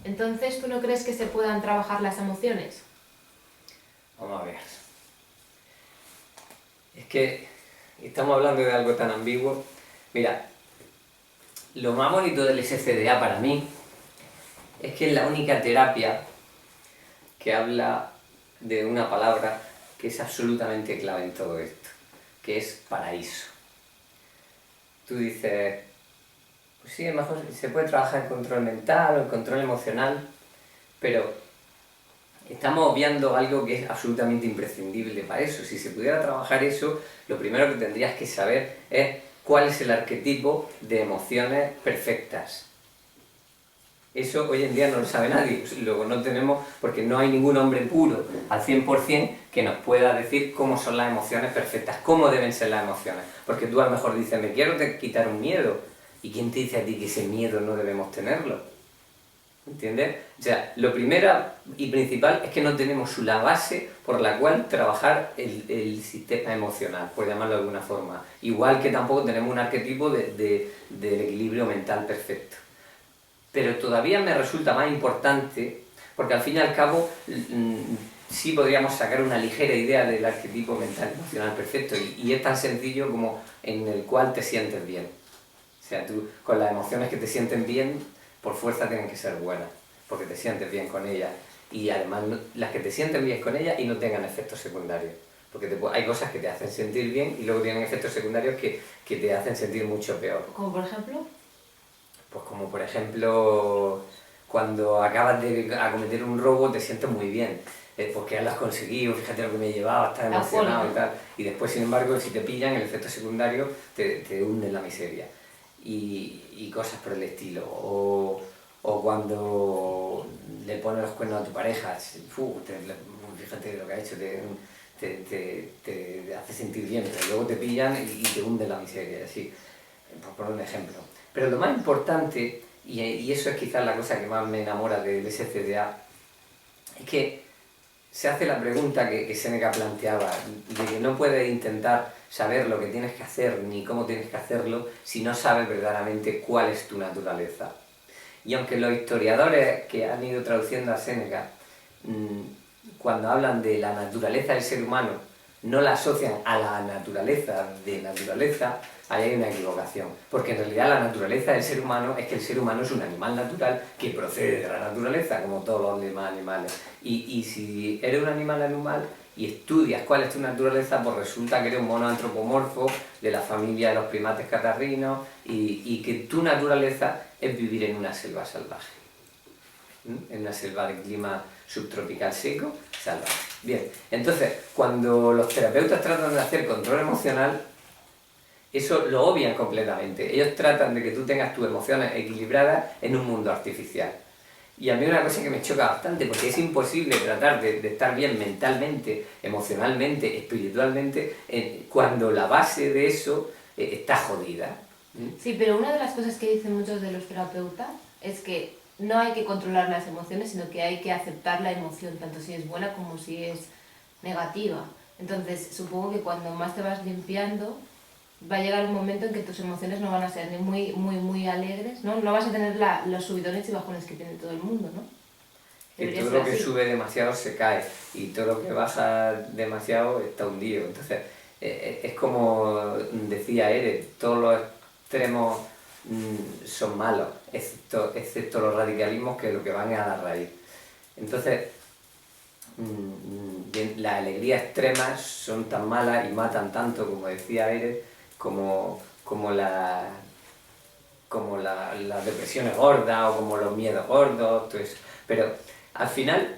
Entonces, ¿tú no crees que se puedan trabajar las emociones? Vamos a ver. Es que estamos hablando de algo tan ambiguo. Mira, lo más bonito del SCDA para mí es que es la única terapia que habla de una palabra que es absolutamente clave en todo esto, que es paraíso. Tú dices, pues sí, a lo mejor se puede trabajar el control mental o el control emocional, pero estamos obviando algo que es absolutamente imprescindible para eso. Si se pudiera trabajar eso, lo primero que tendrías que saber es cuál es el arquetipo de emociones perfectas. Eso hoy en día no lo sabe nadie, luego no tenemos, porque no hay ningún hombre puro al 100% que nos pueda decir cómo son las emociones perfectas, cómo deben ser las emociones. Porque tú a lo mejor dices, me quiero quitar un miedo, ¿y quién te dice a ti que ese miedo no debemos tenerlo? ¿Entiendes? O sea, lo primero y principal es que no tenemos la base por la cual trabajar el sistema emocional, por llamarlo de alguna forma. Igual que tampoco tenemos un arquetipo del equilibrio mental perfecto. Pero todavía me resulta más importante, porque al fin y al cabo sí podríamos sacar una ligera idea del arquetipo mental emocional perfecto, y es tan sencillo como en el cual te sientes bien. O sea, tú con las emociones que te sienten bien, por fuerza tienen que ser buenas, porque te sientes bien con ellas, y además las que te sienten bien con ellas y no tengan efectos secundarios. Porque hay cosas que te hacen sentir bien y luego tienen efectos secundarios que te hacen sentir mucho peor. Como por ejemplo. Pues como por ejemplo, cuando acabas de acometer un robo te sientes muy bien, porque lo has conseguido, fíjate lo que me llevaba, estás emocionado y tal. Y después, sin embargo, si te pillan, el efecto secundario te hunde en la miseria. Y cosas por el estilo. O cuando le pones los cuernos a tu pareja, fíjate lo que ha hecho, te hace sentir bien, pero luego te pillan y te hunde en la miseria, así, por poner un ejemplo. Pero lo más importante, y eso es quizás la cosa que más me enamora del SCDA, es que se hace la pregunta que Séneca planteaba, de que no puedes intentar saber lo que tienes que hacer ni cómo tienes que hacerlo si no sabes verdaderamente cuál es tu naturaleza. Y aunque los historiadores que han ido traduciendo a Séneca, cuando hablan de la naturaleza del ser humano, no la asocian a la naturaleza de naturaleza, ahí hay una equivocación. Porque en realidad la naturaleza del ser humano es que el ser humano es un animal natural que procede de la naturaleza, como todos los demás animales. Y si eres un animal y estudias cuál es tu naturaleza, pues resulta que eres un mono antropomorfo de la familia de los primates catarrinos, y que tu naturaleza es vivir en una selva salvaje. En una selva de clima subtropical seco, salvaje. Bien, entonces, cuando los terapeutas tratan de hacer control emocional, eso lo obvian completamente. Ellos tratan de que tú tengas tus emociones equilibradas en un mundo artificial. Y a mí una cosa que me choca bastante, porque es imposible tratar de estar bien mentalmente, emocionalmente, espiritualmente, cuando la base de eso está jodida. Sí, pero una de las cosas que dicen muchos de los terapeutas es que no hay que controlar las emociones, sino que hay que aceptar la emoción, tanto si es buena como si es negativa. Entonces, supongo que cuando más te vas limpiando, va a llegar un momento en que tus emociones no van a ser ni muy alegres, ¿no? No vas a tener los subidones y bajones que tiene todo el mundo, ¿no? Que Debería todo ser lo que así. sube demasiado se cae, y todo lo que baja demasiado está hundido. Entonces, es como decía Ere, todos los extremos son malos, excepto los radicalismos, que lo que van es a la raíz. Entonces, las alegrías extremas son tan malas y matan tanto, como decía Ere, como las depresiones gordas o como los miedos gordos, todo eso. Pero al final,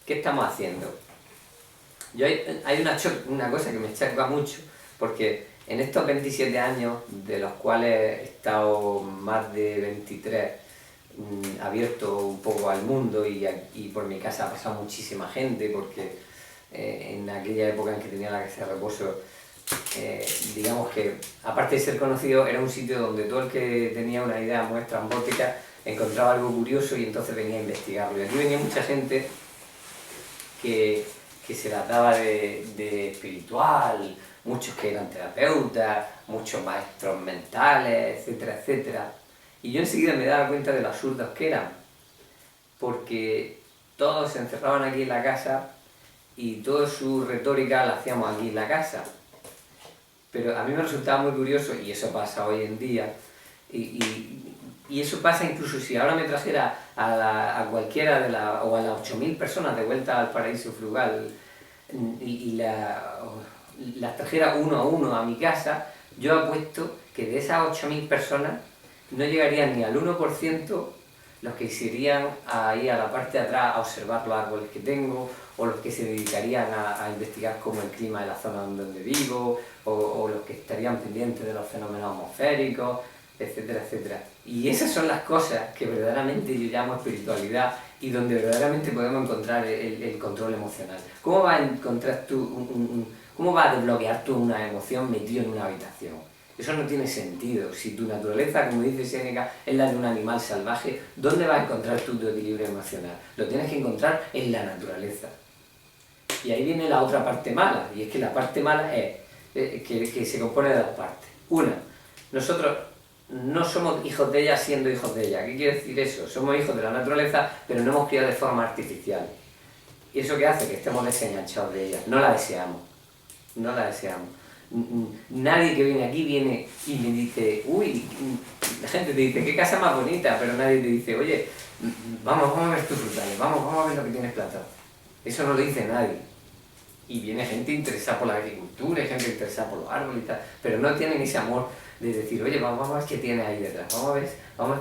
¿qué estamos haciendo? Hay una cosa que me choca mucho, porque en estos 27 años, de los cuales he estado más de 23 abierto un poco al mundo, y por mi casa ha pasado muchísima gente, porque en aquella época en que tenía la casa de reposo, digamos que, aparte de ser conocido, era un sitio donde todo el que tenía una idea muy estrambótica encontraba algo curioso y entonces venía a investigarlo. Y aquí venía mucha gente que se las daba de espiritual, muchos que eran terapeutas, muchos maestros mentales, etcétera, etcétera. Y yo enseguida me daba cuenta de lo absurdos que eran. porque todos se encerraban aquí en la casa y toda su retórica la hacíamos aquí en la casa. Pero a mí me resultaba muy curioso, y eso pasa hoy en día, y eso pasa incluso si ahora me trajera a cualquiera o a las 8.000 personas de vuelta al paraíso frugal y las trajera uno a uno a mi casa, yo apuesto que de esas 8.000 personas no llegarían ni al 1% los que se irían ahí a la parte de atrás a observar los árboles que tengo, o los que se dedicarían a investigar cómo el clima de la zona donde vivo, o los que estarían pendientes de los fenómenos atmosféricos, etcétera, etcétera. Y esas son las cosas que verdaderamente yo llamo espiritualidad y donde verdaderamente podemos encontrar el control emocional. ¿Cómo vas a encontrar cómo vas a desbloquear tú una emoción metido en una habitación? Eso no tiene sentido. Si tu naturaleza, como dice Séneca, es la de un animal salvaje, ¿dónde vas a encontrar tú tu equilibrio emocional? Lo tienes que encontrar en la naturaleza. Y ahí viene la otra parte mala, y es que la parte mala es que se compone de dos partes. Una, nosotros no somos hijos de ella siendo hijos de ella. ¿Qué quiere decir eso? Somos hijos de la naturaleza, pero no hemos criado de forma artificial. ¿Y eso qué hace? Que estemos desenganchados de ella. No la deseamos. No la deseamos. Nadie que viene aquí viene y me dice, uy, la gente te dice, qué casa más bonita, pero nadie te dice, oye, vamos a ver tus frutales, vamos a ver lo que tienes plantado. Eso no lo dice nadie. Y viene gente interesada por la agricultura, hay gente interesada por los árboles y tal, pero no tienen ese amor de decir, oye, vamos a ver qué tiene ahí detrás, vamos a ver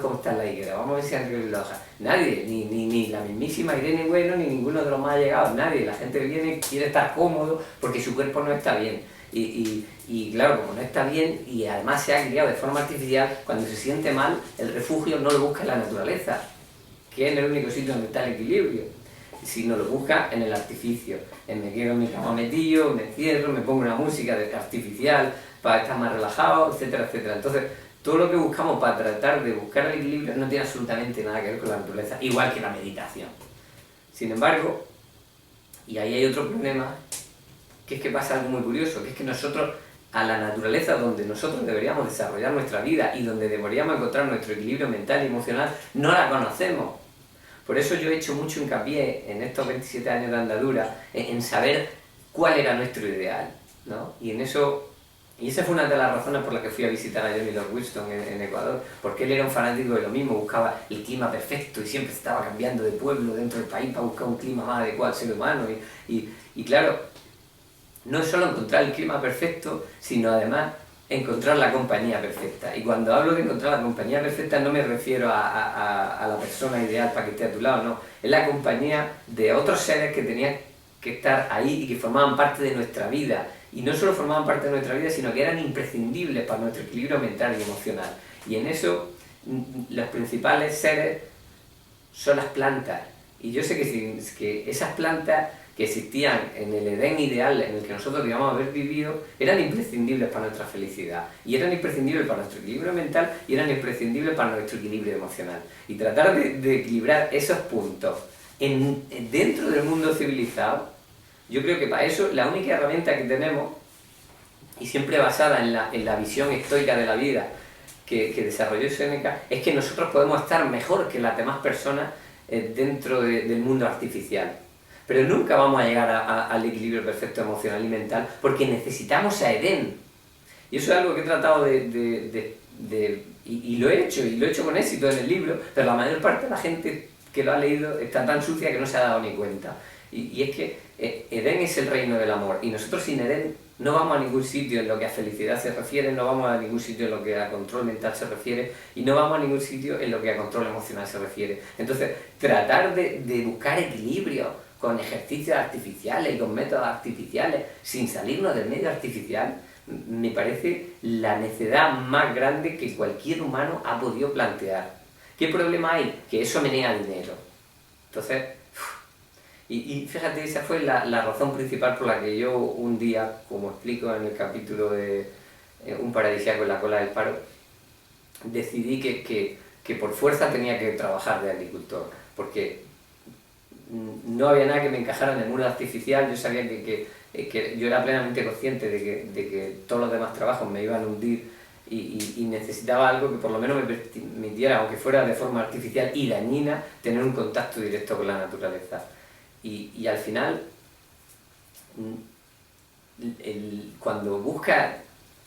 cómo está la higuera, vamos a ver si han río la hoja. Nadie, ni la mismísima Irene Bueno, ni ninguno de los más allegados, nadie. La gente que viene quiere estar cómodo porque su cuerpo no está bien. Y claro, como no está bien y además se ha criado de forma artificial, cuando se siente mal, el refugio no lo busca en la naturaleza, que es el único sitio donde está el equilibrio, sino lo busca en el artificio. Me quedo en mi cama metido, me encierro, me pongo una música artificial para estar más relajado, etcétera, etcétera. Entonces, todo lo que buscamos para tratar de buscar el equilibrio no tiene absolutamente nada que ver con la naturaleza, igual que la meditación. Sin embargo, y ahí hay otro problema, que es que pasa algo muy curioso, que es que nosotros, a la naturaleza donde nosotros deberíamos desarrollar nuestra vida y donde deberíamos encontrar nuestro equilibrio mental y emocional, no la conocemos. Por eso yo he hecho mucho hincapié en estos 27 años de andadura, en saber cuál era nuestro ideal, ¿no? Y esa fue una de las razones por las que fui a visitar a Johnny Lord Wilson en Ecuador, porque él era un fanático de lo mismo, buscaba el clima perfecto y siempre estaba cambiando de pueblo dentro del país para buscar un clima más adecuado al ser humano. Y claro, no es solo encontrar el clima perfecto, sino además encontrar la compañía perfecta. Y cuando hablo de encontrar la compañía perfecta no me refiero a la persona ideal para que esté a tu lado, no. Es la compañía de otros seres que tenían que estar ahí y que formaban parte de nuestra vida. Y no solo formaban parte de nuestra vida, sino que eran imprescindibles para nuestro equilibrio mental y emocional. Y en eso los principales seres son las plantas. Y yo sé que esas plantas que existían en el Edén ideal en el que nosotros digamos haber vivido, eran imprescindibles para nuestra felicidad, y eran imprescindibles para nuestro equilibrio mental, y eran imprescindibles para nuestro equilibrio emocional. Y tratar de equilibrar esos puntos dentro del mundo civilizado, yo creo que para eso la única herramienta que tenemos, y siempre basada en la visión estoica de la vida que desarrolló Séneca, es que nosotros podemos estar mejor que las demás personas dentro del mundo artificial. Pero nunca vamos a llegar al equilibrio perfecto emocional y mental porque necesitamos a Edén. Y eso es algo que he tratado y lo he hecho con éxito en el libro, pero la mayor parte de la gente que lo ha leído está tan sucia que no se ha dado ni cuenta. Y es que Edén es el reino del amor, y nosotros sin Edén no vamos a ningún sitio en lo que a felicidad se refiere, no vamos a ningún sitio en lo que a control mental se refiere, y no vamos a ningún sitio en lo que a control emocional se refiere. Entonces, tratar de buscar equilibrio con ejercicios artificiales y con métodos artificiales, sin salirnos del medio artificial, me parece la necedad más grande que cualquier humano ha podido plantear. ¿Qué problema hay? Que eso menea dinero. Entonces, y fíjate, esa fue la razón principal por la que yo un día, como explico en el capítulo de Un paradisíaco en la cola del paro, decidí que por fuerza tenía que trabajar de agricultor, porque no había nada que me encajara en el mundo artificial. Yo sabía que yo era plenamente consciente de que todos los demás trabajos me iban a hundir y necesitaba algo que por lo menos me permitiera, aunque fuera de forma artificial y dañina, tener un contacto directo con la naturaleza. Y al final, cuando buscas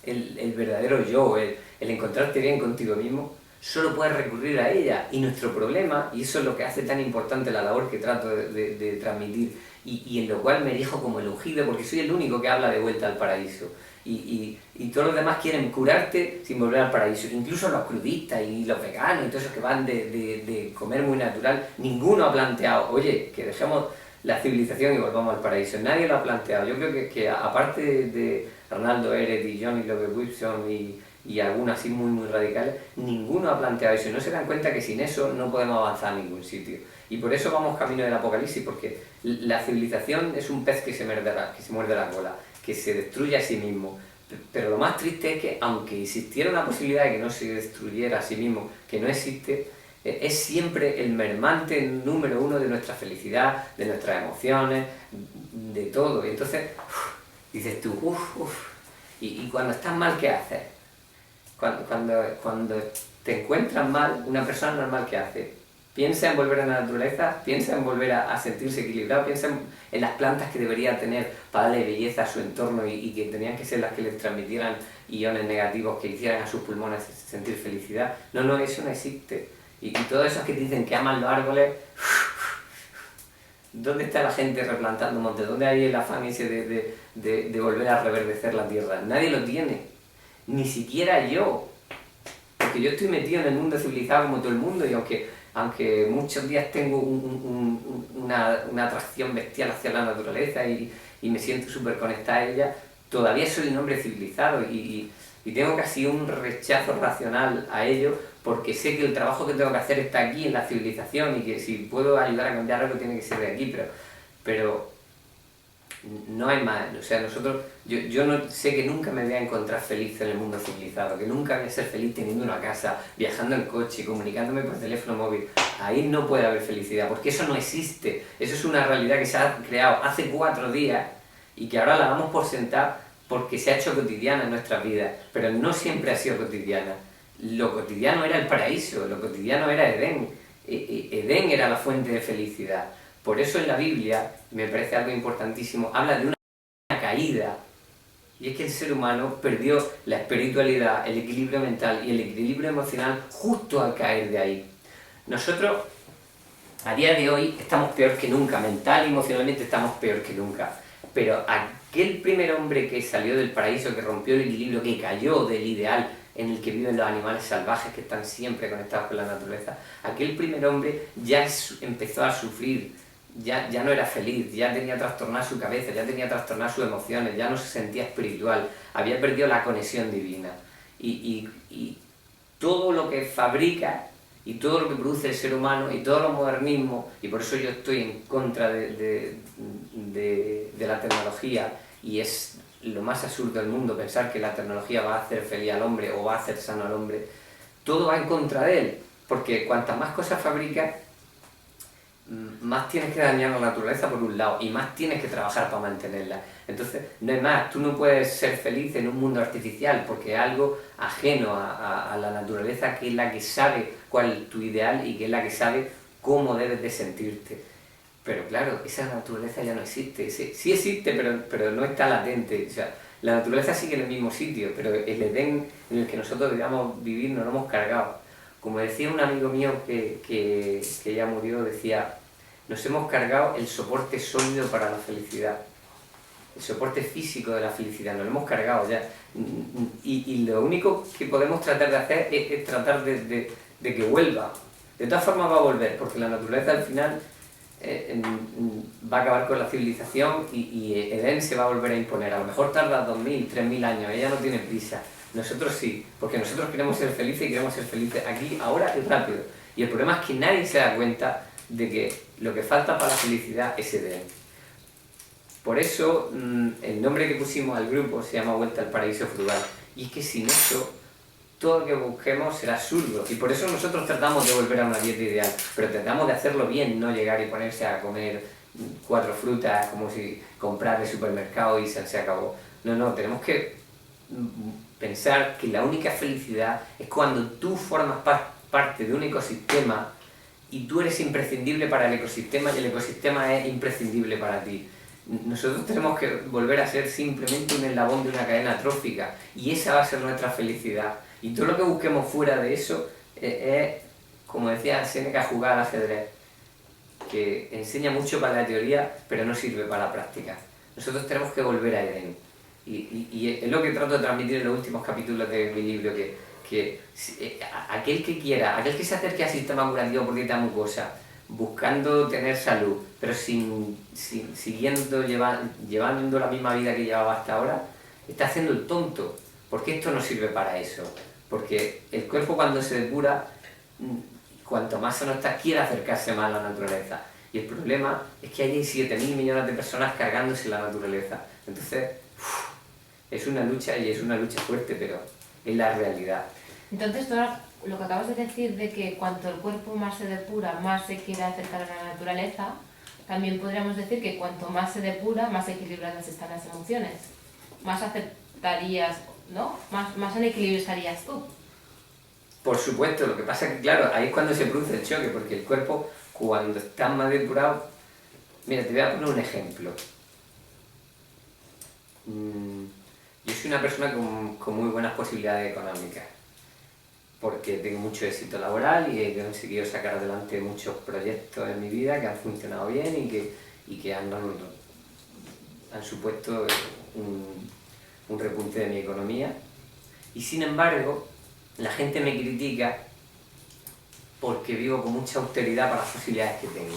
el verdadero yo, el encontrarte bien contigo mismo, solo puedes recurrir a ella. Y nuestro problema, y eso es lo que hace tan importante la labor que trato de transmitir, y en lo cual me erijo como el ungido, porque soy el único que habla de vuelta al paraíso. Y todos los demás quieren curarte sin volver al paraíso. Incluso los crudistas y los veganos y todos esos que van de comer muy natural, ninguno ha planteado, oye, que dejemos la civilización y volvamos al paraíso. Nadie lo ha planteado. Yo creo que aparte de Arnaldo Ehret y Johnny Lovett Wilson y algunos así muy radicales, ninguno ha planteado eso. Y no se dan cuenta que sin eso no podemos avanzar a ningún sitio. Y por eso vamos camino del apocalipsis, porque la civilización es un pez que se muerde la cola, que se destruye a sí mismo. Pero lo más triste es que, aunque existiera una posibilidad de que no se destruyera a sí mismo, que no existe, es siempre el mermante número uno de nuestra felicidad, de nuestras emociones, de todo. Y entonces, dices tú, y cuando estás mal, ¿qué haces? Cuando te encuentras mal, una persona normal, ¿qué hace? Piensa en volver a la naturaleza, piensa en volver a sentirse equilibrado, piensa en las plantas que debería tener para darle belleza a su entorno y que tenían que ser las que les transmitieran iones negativos que hicieran a sus pulmones sentir felicidad. No, eso no existe. Y todos esos que dicen que aman los árboles, ¿dónde está la gente replantando montes? ¿Dónde hay el afán ese de volver a reverdecer la tierra? Nadie lo tiene, ni siquiera yo. Porque yo estoy metido en el mundo civilizado como todo el mundo, y aunque muchos días tengo una atracción bestial hacia la naturaleza y me siento súper conectado a ella, todavía soy un hombre civilizado y tengo casi un rechazo racional a ello, porque sé que el trabajo que tengo que hacer está aquí en la civilización y que si puedo ayudar a cambiar algo tiene que ser de aquí, pero no hay más. O sea, yo no sé que nunca me voy a encontrar feliz en el mundo civilizado, que nunca voy a ser feliz teniendo una casa, viajando en coche, comunicándome por teléfono móvil. Ahí no puede haber felicidad, porque eso no existe. Eso es una realidad que se ha creado hace 4 días y que ahora la damos por sentada porque se ha hecho cotidiana en nuestras vidas, pero no siempre ha sido cotidiana. Lo cotidiano era el paraíso, lo cotidiano era Edén. Edén era la fuente de felicidad. Por eso en la Biblia, me parece algo importantísimo, habla de una caída. Y es que el ser humano perdió la espiritualidad, el equilibrio mental y el equilibrio emocional justo al caer de ahí. Nosotros, a día de hoy, estamos peor que nunca, mental y emocionalmente estamos peor que nunca. Pero aquel primer hombre que salió del paraíso, que rompió el equilibrio, que cayó del ideal en el que viven los animales salvajes que están siempre conectados con la naturaleza, aquel primer hombre ya empezó a sufrir, ya no era feliz, ya tenía trastornada su cabeza, ya tenía trastornadas sus emociones, ya no se sentía espiritual, había perdido la conexión divina. Y todo lo que fabrica y todo lo que produce el ser humano y todo lo modernismo, y por eso yo estoy en contra de la tecnología, y es lo más absurdo del mundo pensar que la tecnología va a hacer feliz al hombre o va a hacer sano al hombre, todo va en contra de él, porque cuantas más cosas fabricas, más tienes que dañar la naturaleza por un lado y más tienes que trabajar para mantenerla. Entonces, no es más, tú no puedes ser feliz en un mundo artificial porque es algo ajeno a la naturaleza, que es la que sabe cuál es tu ideal y que es la que sabe cómo debes de sentirte. Pero claro, esa naturaleza ya no existe. Sí existe, pero no está latente. O sea, la naturaleza sigue en el mismo sitio, pero el Edén en el que nosotros debíamos vivir no lo hemos cargado. Como decía un amigo mío que ya murió, decía: nos hemos cargado el soporte sólido para la felicidad, el soporte físico de la felicidad, nos lo hemos cargado ya. Y lo único que podemos tratar de hacer es tratar de que vuelva. De todas formas va a volver, porque la naturaleza al final va a acabar con la civilización y Edén se va a volver a imponer. A lo mejor tarda 2000, 3000 años, ella no tiene prisa. Nosotros sí, porque nosotros queremos ser felices y queremos ser felices aquí, ahora y rápido. Y el problema es que nadie se da cuenta de que lo que falta para la felicidad es Edén. Por eso el nombre que pusimos al grupo se llama Vuelta al Paraíso Frugal. Y es que sin eso, todo lo que busquemos será absurdo. Y por eso nosotros tratamos de volver a una dieta ideal, pero tratamos de hacerlo bien, no llegar y ponerse a comer 4 frutas como si comprar de supermercado y se acabó. No, tenemos que pensar que la única felicidad es cuando tú formas parte de un ecosistema y tú eres imprescindible para el ecosistema y el ecosistema es imprescindible para ti. Nosotros tenemos que volver a ser simplemente un eslabón de una cadena trófica y esa va a ser nuestra felicidad. Y todo lo que busquemos fuera de eso es, como decía Séneca, jugar al ajedrez, que enseña mucho para la teoría pero no sirve para la práctica. Nosotros tenemos que volver a Edén. Y es lo que trato de transmitir en los últimos capítulos de mi libro, que aquel que quiera, aquel que se acerque al sistema curativo por dieta mucosa, buscando tener salud, pero siguiendo, llevando la misma vida que llevaba hasta ahora, está haciendo el tonto, porque esto no sirve para eso. Porque el cuerpo cuando se depura, cuanto más sano está, quiere acercarse más a la naturaleza. Y el problema es que hay 7.000 millones de personas cargándose la naturaleza. Entonces, es una lucha y es una lucha fuerte, pero es la realidad. Entonces, tú ahora, lo que acabas de decir de que cuanto el cuerpo más se depura, más se quiere acercar a la naturaleza, también podríamos decir que cuanto más se depura, más equilibradas están las emociones. Más aceptarías, ¿no? Más en equilibrio estarías tú. Por supuesto, lo que pasa es que, claro, ahí es cuando se produce el choque, porque el cuerpo, cuando está más depurado... Mira, te voy a poner un ejemplo. Yo soy una persona con muy buenas posibilidades económicas, porque tengo mucho éxito laboral y he conseguido sacar adelante muchos proyectos en mi vida que han funcionado bien y que han supuesto un repunte de mi economía. Y sin embargo, la gente me critica porque vivo con mucha austeridad para las posibilidades que tengo.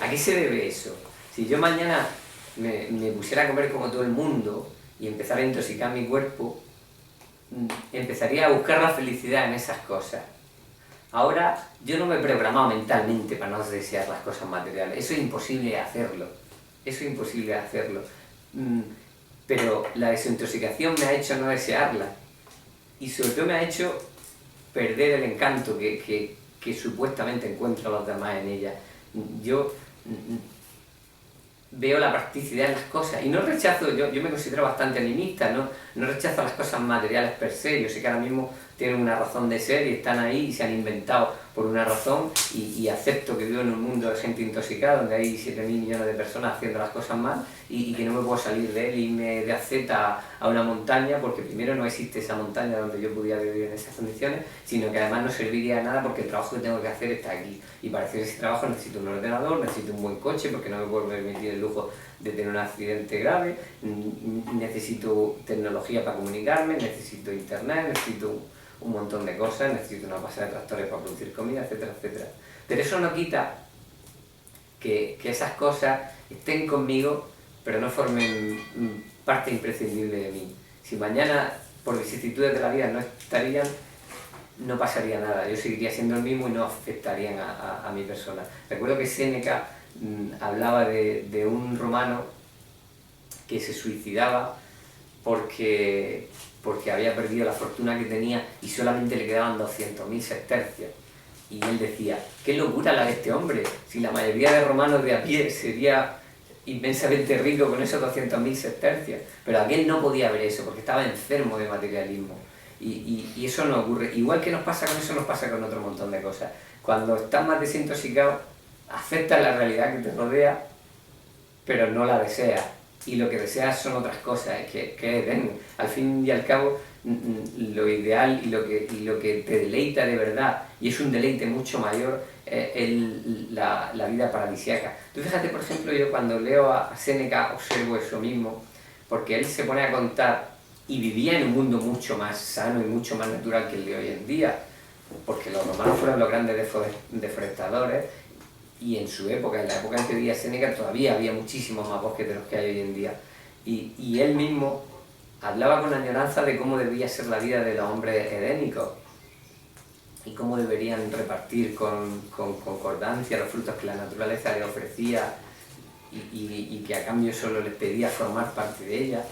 ¿A qué se debe eso? Si yo mañana me pusiera a comer como todo el mundo y empezara a intoxicar mi cuerpo, empezaría a buscar la felicidad en esas cosas. Ahora, yo no me he programado mentalmente para no desear las cosas materiales. Eso es imposible hacerlo. Eso es imposible hacerlo. Pero la desintoxicación me ha hecho no desearla. Y sobre todo me ha hecho perder el encanto que supuestamente encuentro a los demás en ella. Yo veo la practicidad en las cosas y no rechazo, yo me considero bastante animista, no rechazo las cosas materiales per se. Yo sé que ahora mismo tienen una razón de ser y están ahí y se han inventado por una razón y acepto que vivo en un mundo de gente intoxicada donde hay 7.000 millones de personas haciendo las cosas mal y que no me puedo salir de él y irme de aceta a una montaña porque primero no existe esa montaña donde yo pudiera vivir en esas condiciones, sino que además no serviría de nada porque el trabajo que tengo que hacer está aquí y para hacer ese trabajo necesito un ordenador, necesito un buen coche porque no me puedo permitir el lujo de tener un accidente grave, necesito tecnología para comunicarme, necesito internet, necesito un montón de cosas, necesito una pasada de tractores para producir comida, etcétera, etcétera. Pero eso no quita que esas cosas estén conmigo, pero no formen parte imprescindible de mí. Si mañana, por vicisitudes de la vida, no estarían, no pasaría nada. Yo seguiría siendo el mismo y no afectarían a mi persona. Recuerdo que Séneca hablaba de un romano que se suicidaba porque había perdido la fortuna que tenía y solamente le quedaban 200.000 sestercios. Y él decía, qué locura la de este hombre, si la mayoría de romanos de a pie sería inmensamente rico con esos 200.000 sestercios. Pero aquel no podía ver eso porque estaba enfermo de materialismo. Y eso no ocurre. Igual que nos pasa con eso, nos pasa con otro montón de cosas. Cuando estás más desintoxicado, aceptas la realidad que te rodea, pero no la deseas. Y lo que deseas son otras cosas, que al fin y al cabo lo ideal y lo que te deleita de verdad, y es un deleite mucho mayor, es la vida paradisíaca. Tú fíjate, por ejemplo, yo cuando leo a Séneca observo eso mismo, porque él se pone a contar y vivía en un mundo mucho más sano y mucho más natural que el de hoy en día, porque los romanos fueron los grandes deforestadores. Y en su época, en la época en que vivía Séneca, todavía había muchísimos más bosques de los que hay hoy en día. Y él mismo hablaba con añoranza de cómo debía ser la vida de los hombres edénicos y cómo deberían repartir con concordancia los frutos que la naturaleza les ofrecía y que a cambio solo les pedía formar parte de ella.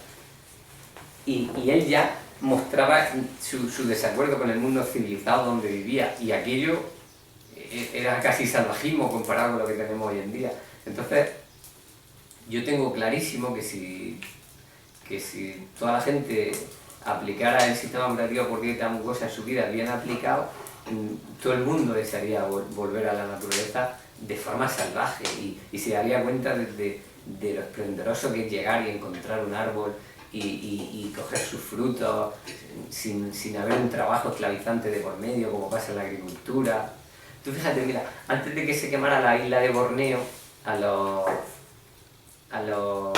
Y él ya mostraba su desacuerdo con el mundo civilizado donde vivía, y aquello era casi salvajismo comparado con lo que tenemos hoy en día. Entonces, yo tengo clarísimo que si toda la gente aplicara el sistema operativo por dieta mucosa en su vida bien aplicado, todo el mundo desearía volver a la naturaleza de forma salvaje y se daría cuenta de lo esplendoroso que es llegar y encontrar un árbol y coger sus frutos sin haber un trabajo esclavizante de por medio como pasa en la agricultura. Tú fíjate, mira, antes de que se quemara la isla de Borneo, a los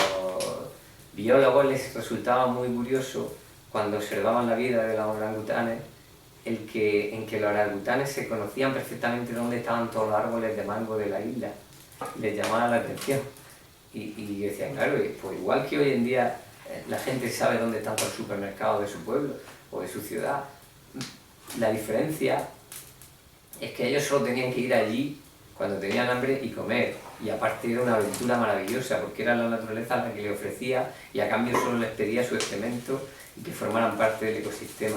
biólogos les resultaba muy curioso, cuando observaban la vida de los orangutanes, en que los orangutanes se conocían perfectamente dónde estaban todos los árboles de mango de la isla. Les llamaba la atención. Y decían, claro, pues igual que hoy en día la gente sabe dónde están los supermercados de su pueblo o de su ciudad, la diferencia es que ellos solo tenían que ir allí cuando tenían hambre y comer. Y aparte era una aventura maravillosa, porque era la naturaleza la que le ofrecía y a cambio solo les pedía su excremento y que formaran parte del ecosistema.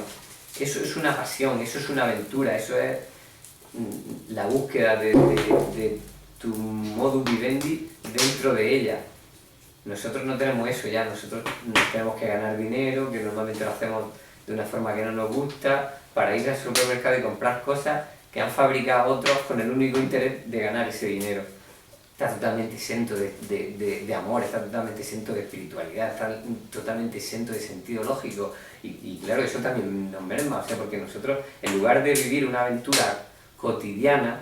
Eso es una pasión, eso es una aventura, eso es la búsqueda de tu modus vivendi dentro de ella. Nosotros no tenemos eso ya, nosotros tenemos que ganar dinero, que normalmente lo hacemos de una forma que no nos gusta, para ir al supermercado y comprar cosas que han fabricado otros con el único interés de ganar ese dinero. Está totalmente exento de amor, está totalmente exento de espiritualidad, está totalmente exento de sentido lógico. Y claro, eso también nos merma, o sea, porque nosotros, en lugar de vivir una aventura cotidiana,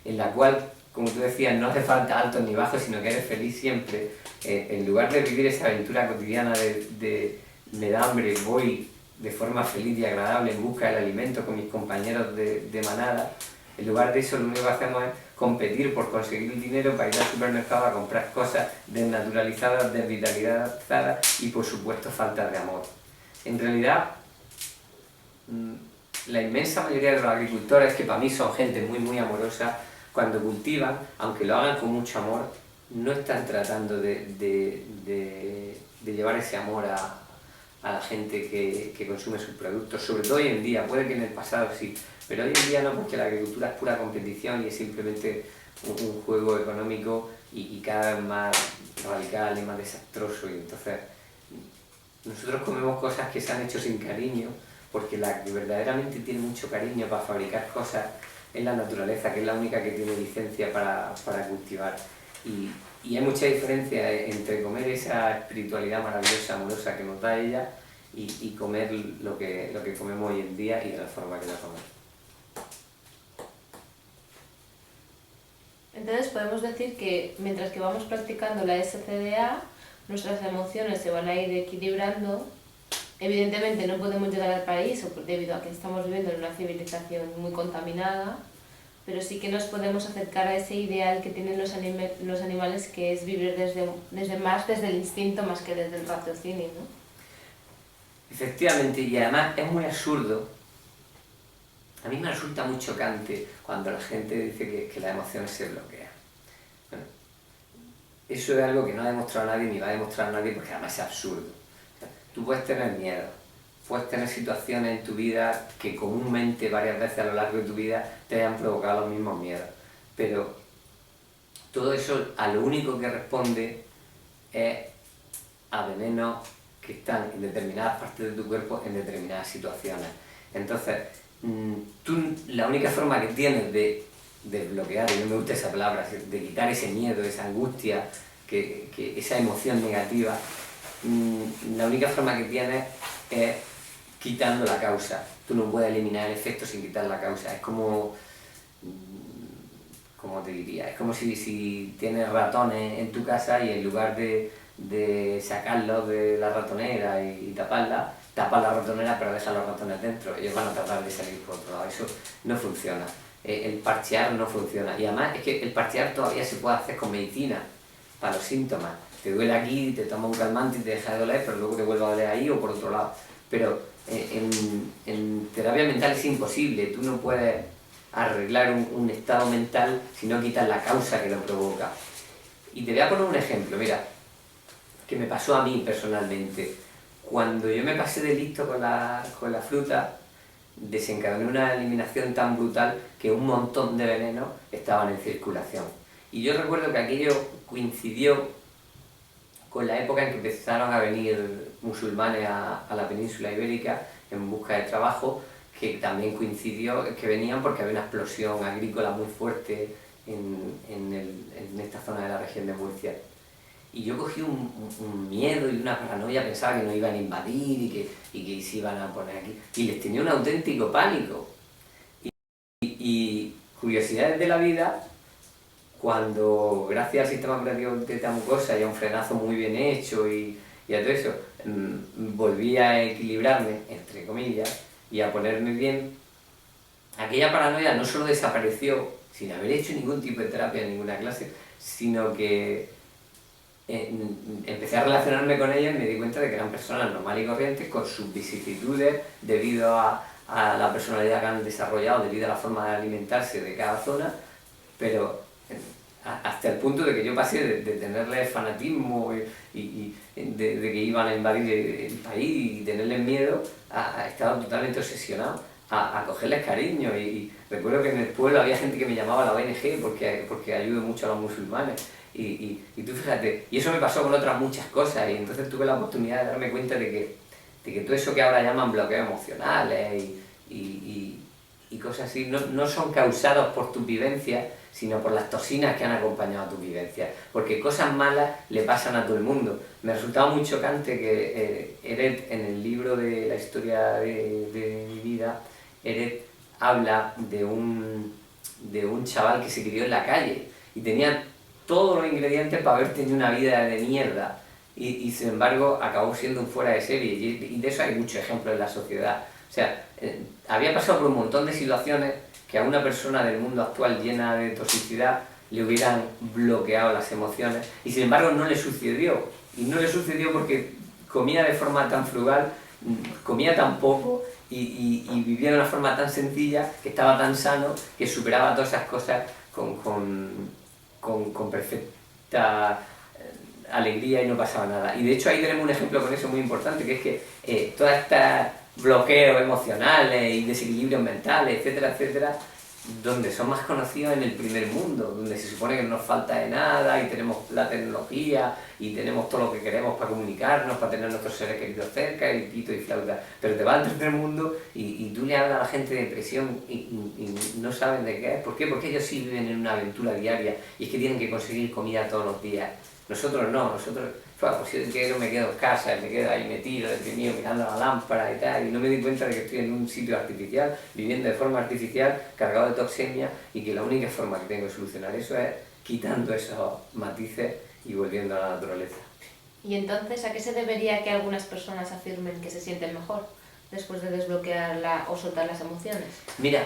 en la cual, como tú decías, no hace falta altos ni bajos, sino que eres feliz siempre, en lugar de vivir esa aventura cotidiana me da hambre, voy de forma feliz y agradable en busca del alimento con mis compañeros de manada, en lugar de eso lo único que hacemos es competir por conseguir el dinero para ir al supermercado a comprar cosas desnaturalizadas, desvitalizadas y por supuesto falta de amor. En realidad, la inmensa mayoría de los agricultores, que para mí son gente muy muy amorosa, cuando cultivan, aunque lo hagan con mucho amor, no están tratando de llevar ese amor a la gente que consume sus productos, sobre todo hoy en día, puede que en el pasado sí, pero hoy en día no, porque la agricultura es pura competición y es simplemente un juego económico y cada vez más radical y más desastroso. Y entonces nosotros comemos cosas que se han hecho sin cariño, porque la que verdaderamente tiene mucho cariño para fabricar cosas es la naturaleza, que es la única que tiene licencia para cultivar. Y hay mucha diferencia entre comer esa espiritualidad maravillosa, amorosa que nos da ella y comer lo que comemos hoy en día y de la forma que la comemos. Entonces podemos decir que mientras que vamos practicando la SCDA, nuestras emociones se van a ir equilibrando. Evidentemente no podemos llegar al paraíso debido a que estamos viviendo en una civilización muy contaminada, pero sí que nos podemos acercar a ese ideal que tienen los animales, que es vivir desde el instinto más que desde el raciocinio, ¿no? Efectivamente, y además es muy absurdo. A mí me resulta muy chocante cuando la gente dice que las emociones se bloquean. Bueno, eso es algo que no ha demostrado nadie ni va a demostrar nadie, porque además es absurdo. O sea, tú puedes tener miedo, puedes tener situaciones en tu vida que comúnmente varias veces a lo largo de tu vida te hayan provocado los mismos miedos, pero todo eso a lo único que responde es a venenos que están en determinadas partes de tu cuerpo en determinadas situaciones. Entonces, tú la única forma que tienes de desbloquear, y no me gusta esa palabra, de quitar ese miedo, esa angustia, esa emoción negativa, la única forma que tienes es quitando la causa. Tú no puedes eliminar el efecto sin quitar la causa. Es como te diría, es como si tienes ratones en tu casa y en lugar de sacarlos de la ratonera y taparla, tapas la ratonera pero dejas los ratones dentro, ellos van a tratar de salir por otro lado. Eso no funciona. El parchear no funciona. Y además es que el parchear todavía se puede hacer con medicina para los síntomas. Te duele aquí, te toma un calmante y te deja de doler, pero luego te vuelve a doler ahí o por otro lado. Pero en terapia mental es imposible. Tú no puedes arreglar un estado mental si no quitas la causa que lo provoca. Y te voy a poner un ejemplo, mira, que me pasó a mí personalmente. Cuando yo me pasé de listo con la fruta, desencadenó una eliminación tan brutal que un montón de venenos estaban en circulación. Y yo recuerdo que aquello coincidió con la época en que empezaron a venir musulmanes a la península ibérica en busca de trabajo, que también coincidió que venían porque había una explosión agrícola muy fuerte en esta zona de la región de Murcia. Y yo cogí un miedo y una paranoia, pensaba que nos iban a invadir y que se iban a poner aquí. Y les tenía un auténtico pánico. Y curiosidades de la vida, cuando gracias al sistema operativo de esta mucosa y a un frenazo muy bien hecho y a todo eso, volví a equilibrarme, entre comillas, y a ponerme bien, aquella paranoia no solo desapareció sin haber hecho ningún tipo de terapia en ninguna clase, sino que empecé a relacionarme con ellas y me di cuenta de que eran personas normales y corrientes con sus vicisitudes debido a la personalidad que han desarrollado, debido a la forma de alimentarse de cada zona, pero hasta el punto de que yo pasé de tenerles fanatismo y de que iban a invadir el país y tenerles miedo a estar totalmente obsesionado, a cogerles cariño. Y recuerdo que en el pueblo había gente que me llamaba a la ONG porque ayudo mucho a los musulmanes. Y tú fíjate, y eso me pasó con otras muchas cosas, y entonces tuve la oportunidad de darme cuenta de que todo eso que ahora llaman bloqueos emocionales y cosas así, no son causados por tu vivencia, sino por las toxinas que han acompañado a tu vivencia, porque cosas malas le pasan a todo el mundo. Me resultaba muy chocante que Eret, en el libro de la historia de mi vida, Eret habla de un chaval que se crió en la calle y tenía todos los ingredientes para haber tenido una vida de mierda y sin embargo acabó siendo un fuera de serie, y de eso hay muchos ejemplos en la sociedad. O sea, había pasado por un montón de situaciones que a una persona del mundo actual llena de toxicidad le hubieran bloqueado las emociones, y sin embargo no le sucedió. Y no le sucedió porque comía de forma tan frugal, comía tan poco y vivía de una forma tan sencilla, que estaba tan sano, que superaba todas esas cosas con perfecta alegría y no pasaba nada. Y de hecho ahí tenemos un ejemplo con eso muy importante, que es que todas estas bloqueos emocionales y desequilibrios mentales, etcétera, etcétera, donde son más conocidos en el primer mundo, donde se supone que no nos falta de nada y tenemos la tecnología y tenemos todo lo que queremos para comunicarnos, para tener a nuestros seres queridos cerca y pito y flauta. Pero te vas al tercer mundo y tú le hablas a la gente de depresión y no saben de qué es. ¿Por qué? Porque ellos sí viven en una aventura diaria y es que tienen que conseguir comida todos los días. Nosotros no, nosotros, pues si quiero me quedo en casa, me quedo ahí metido, deprimido, mirando a la lámpara y tal, y no me di cuenta de que estoy en un sitio artificial, viviendo de forma artificial, cargado de toxemia, y que la única forma que tengo de solucionar eso es quitando esos matices y volviendo a la naturaleza. ¿Y entonces a qué se debería que algunas personas afirmen que se sienten mejor después de desbloquear o soltar las emociones? Mira,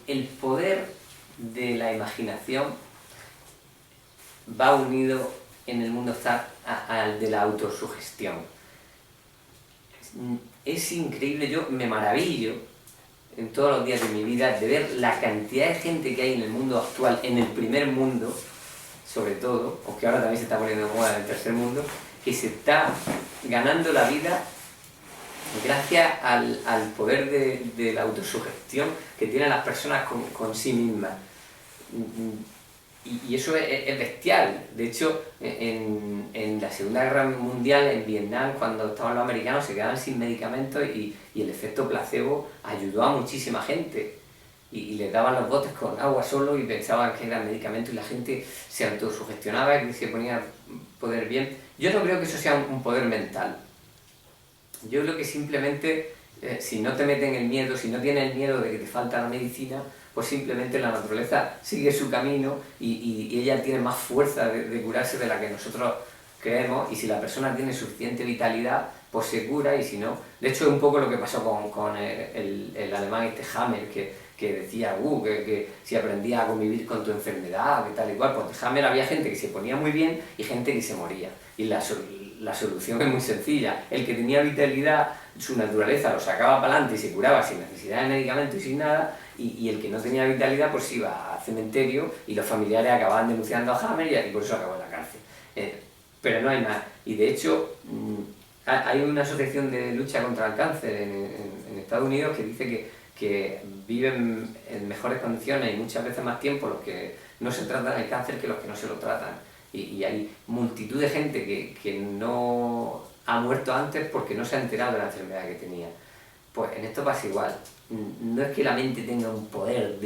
el poder de la imaginación va unido en el mundo al de la autosugestión. Es increíble, yo me maravillo en todos los días de mi vida de ver la cantidad de gente que hay en el mundo actual, en el primer mundo, sobre todo, aunque ahora también se está poniendo de moda en el tercer mundo, que se está ganando la vida gracias al poder de la autosugestión que tienen las personas con sí mismas. Y eso es bestial. De hecho, en la Segunda Guerra Mundial, en Vietnam, cuando estaban los americanos, se quedaban sin medicamentos y el efecto placebo ayudó a muchísima gente. Y les daban los botes con agua solo y pensaban que eran medicamentos y la gente se autosugestionaba y se ponía a poder bien. Yo no creo que eso sea un poder mental. Yo creo que simplemente, si no te meten el miedo, si no tienes el miedo de que te falta la medicina, pues simplemente la naturaleza sigue su camino y ella tiene más fuerza de curarse de la que nosotros creemos, y si la persona tiene suficiente vitalidad, pues se cura, y si no... De hecho, es un poco lo que pasó con el alemán Hammer, que decía que si aprendías a convivir con tu enfermedad, que tal y cual, pues Hammer había gente que se ponía muy bien y gente que se moría. Y la solución es muy sencilla. El que tenía vitalidad, su naturaleza lo sacaba para adelante y se curaba sin necesidad de medicamentos y sin nada, y el que no tenía vitalidad pues iba al cementerio y los familiares acababan denunciando a Hammer y por eso acabó en la cárcel. Pero no hay más. Y de hecho, hay una asociación de lucha contra el cáncer en Estados Unidos que dice que viven en mejores condiciones y muchas veces más tiempo los que no se tratan el cáncer que los que no se lo tratan. Y hay multitud de gente que no ha muerto antes porque no se ha enterado de la enfermedad que tenía. Pues en esto pasa igual. No es que la mente tenga un poder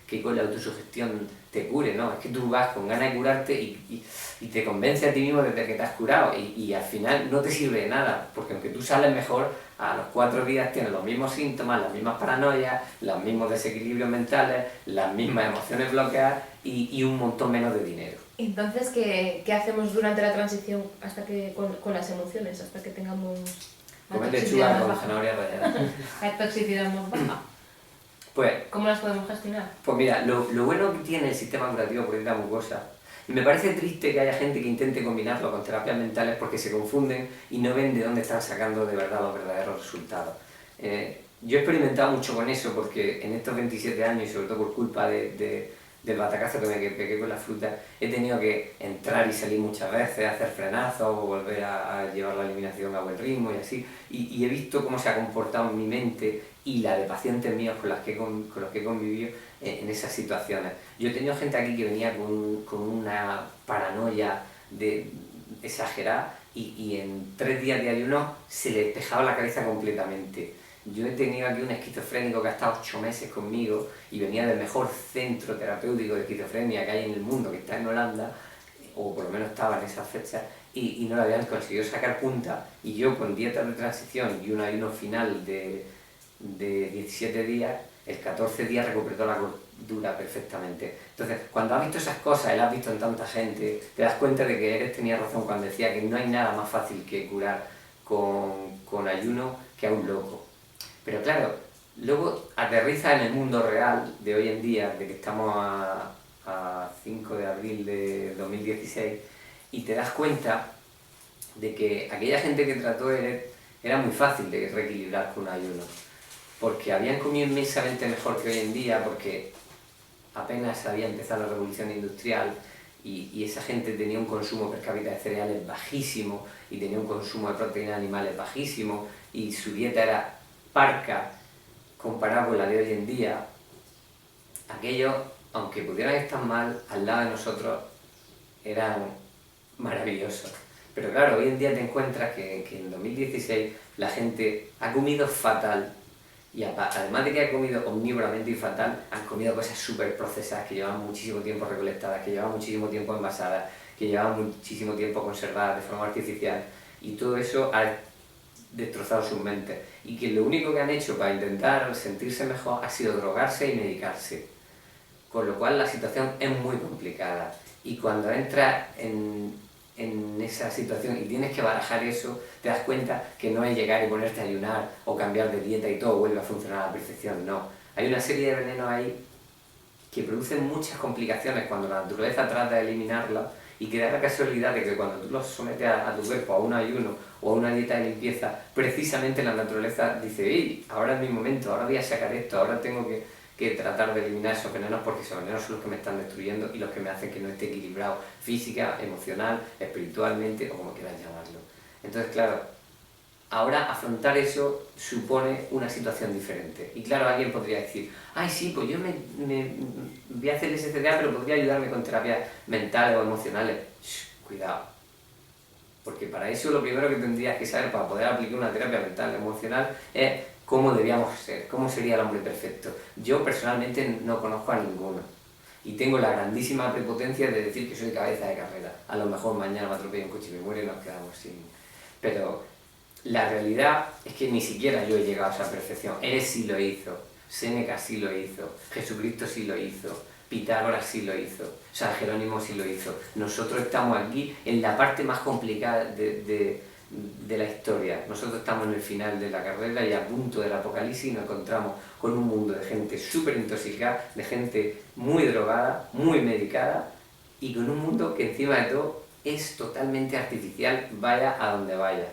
que con la autosugestión te cure, no, es que tú vas con ganas de curarte y te convence a ti mismo de que te has curado y al final no te sirve de nada, porque aunque tú sales mejor, a los 4 días tienes los mismos síntomas, las mismas paranoias, los mismos desequilibrios mentales, las mismas emociones bloqueadas y un montón menos de dinero. Entonces, ¿qué hacemos durante la transición hasta que con las emociones, hasta que tengamos comer lechuga con zanahoria rallada? La toxicidad más baja. Pues, ¿Cómo las podemos gestionar? Pues mira, lo bueno que tiene el sistema curativo por la mucosa, y me parece triste que haya gente que intente combinarlo con terapias mentales porque se confunden y no ven de dónde están sacando de verdad los verdaderos resultados. Yo he experimentado mucho con eso porque en estos 27 años, y sobre todo por culpa del batacazo que me pegué con la fruta, he tenido que entrar y salir muchas veces, hacer frenazos, volver a llevar la eliminación a buen ritmo y así, y he visto cómo se ha comportado mi mente y la de pacientes míos con los que he convivido en esas situaciones. Yo he tenido gente aquí que venía con una paranoia exagerada y en 3 días de ayuno se le despejaba la cabeza completamente. Yo he tenido aquí un esquizofrénico que ha estado 8 meses conmigo y venía del mejor centro terapéutico de esquizofrenia que hay en el mundo, que está en Holanda, o por lo menos estaba en esas fechas, y no lo habían conseguido sacar punta. Y yo con dietas de transición y un ayuno final de 17 días, el 14 días recuperó la gordura perfectamente. Entonces, cuando has visto esas cosas y las has visto en tanta gente, te das cuenta de que Eres tenía razón cuando decía que no hay nada más fácil que curar con ayuno que a un loco. Pero claro, luego aterriza en el mundo real de hoy en día, de que estamos a 5 de abril de 2016, y te das cuenta de que aquella gente que trató Eres era muy fácil de reequilibrar con ayuno, porque habían comido inmensamente mejor que hoy en día, porque apenas había empezado la revolución industrial y esa gente tenía un consumo per cápita de cereales bajísimo y tenía un consumo de proteínas animales bajísimo y su dieta era parca comparada con la de hoy en día. Aquellos, aunque pudieran estar mal, al lado de nosotros eran maravillosos. Pero claro, hoy en día te encuentras que en 2016 la gente ha comido fatal y además de que ha comido omnívoramente y fatal, han comido cosas súper procesadas que llevan muchísimo tiempo recolectadas, que llevan muchísimo tiempo envasadas, que llevan muchísimo tiempo conservadas de forma artificial, y todo eso ha destrozado sus mentes, y que lo único que han hecho para intentar sentirse mejor ha sido drogarse y medicarse, con lo cual la situación es muy complicada. Y cuando entras en esa situación y tienes que barajar eso, te das cuenta que no es llegar y ponerte a ayunar o cambiar de dieta y todo vuelve a funcionar a la perfección, no. Hay una serie de venenos ahí que producen muchas complicaciones cuando la naturaleza trata de eliminarlas, y que da la casualidad de que cuando tú los sometes a tu cuerpo a un ayuno o a una dieta de limpieza, precisamente la naturaleza dice: ¡Ey! Ahora es mi momento, ahora voy a sacar esto, ahora tengo que tratar de eliminar esos venenos, porque esos venenos son los que me están destruyendo y los que me hacen que no esté equilibrado física, emocional, espiritualmente o como quieras llamarlo. Entonces, claro, ahora afrontar eso supone una situación diferente. Y claro, alguien podría decir: ay, sí, pues yo me voy a hacer el SCDA, pero podría ayudarme con terapias mentales o emocionales. Shh, cuidado. Porque para eso lo primero que tendrías que saber para poder aplicar una terapia mental o emocional es cómo debíamos ser, cómo sería el hombre perfecto. Yo personalmente no conozco a ninguno. Y tengo la grandísima prepotencia de decir que soy cabeza de carrera. A lo mejor mañana me atropella un coche y me muero y nos quedamos sin... Pero la realidad es que ni siquiera yo he llegado a esa perfección. Eres sí lo hizo, Séneca sí lo hizo, Jesucristo sí lo hizo, Pitágoras sí lo hizo, San Jerónimo sí lo hizo. Nosotros estamos aquí en la parte más complicada de la historia. Nosotros estamos en el final de la carrera y a punto del apocalipsis, y nos encontramos con un mundo de gente súper intoxicada, de gente muy drogada, muy medicada, y con un mundo que encima de todo es totalmente artificial, vaya a donde vaya.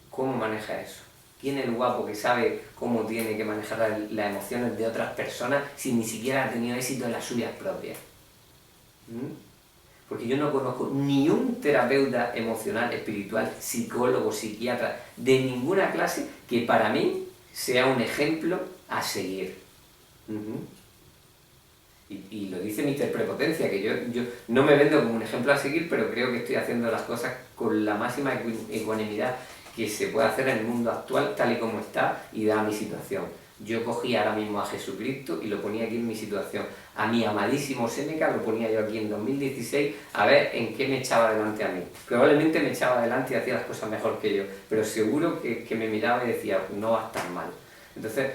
¿Cómo maneja eso? ¿Quién es el guapo que sabe cómo tiene que manejar las emociones de otras personas si ni siquiera ha tenido éxito en las suyas propias? Porque yo no conozco ni un terapeuta emocional, espiritual, psicólogo, psiquiatra, de ninguna clase que para mí sea un ejemplo a seguir. Y lo dice Mister Prepotencia, que yo no me vendo como un ejemplo a seguir, pero creo que estoy haciendo las cosas con la máxima ecuanimidad que se puede hacer en el mundo actual, tal y como está, y da mi situación. Yo cogía ahora mismo a Jesucristo y lo ponía aquí en mi situación. A mi amadísimo Séneca lo ponía yo aquí en 2016 a ver en qué me echaba delante a mí. Probablemente me echaba delante y hacía las cosas mejor que yo, pero seguro que me miraba y decía, no va a estar mal. Entonces,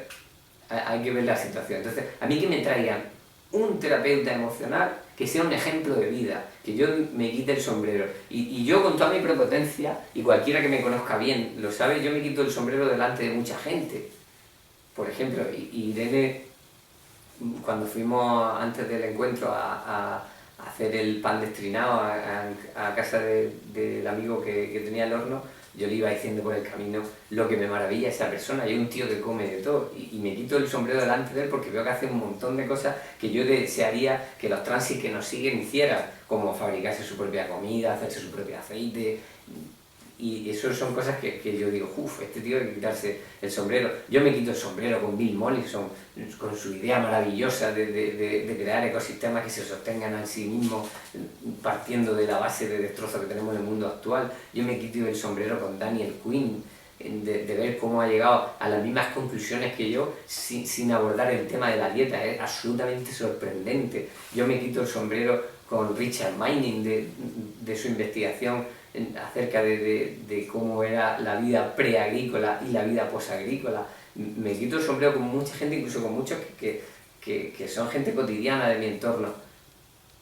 hay que ver la situación. Entonces, a mí que me traigan un terapeuta emocional que sea un ejemplo de vida, que yo me quite el sombrero. Y yo con toda mi prepotencia, y cualquiera que me conozca bien lo sabe, yo me quito el sombrero delante de mucha gente. Por ejemplo, Irene, cuando fuimos antes del encuentro a hacer el pan destrinado a casa del amigo que tenía el horno, yo le iba diciendo por el camino lo que me maravilla esa persona. Hay un tío que come de todo y me quito el sombrero delante de él porque veo que hace un montón de cosas que yo desearía que los transis que nos siguen hicieran, como fabricarse su propia comida, hacerse su propio aceite. Y eso son cosas que yo digo, uff, este tío hay que quitarse el sombrero. Yo me quito el sombrero con Bill Mollison, con su idea maravillosa de crear ecosistemas que se sostengan a sí mismos, partiendo de la base de destrozo que tenemos en el mundo actual. Yo me quito el sombrero con Daniel Quinn, de ver cómo ha llegado a las mismas conclusiones que yo sin abordar el tema de la dieta. Es absolutamente sorprendente. Yo me quito el sombrero con Richard Mining, de su investigación acerca de cómo era la vida preagrícola y la vida posagrícola. Me quito el sombrero con mucha gente, incluso con muchos que son gente cotidiana de mi entorno,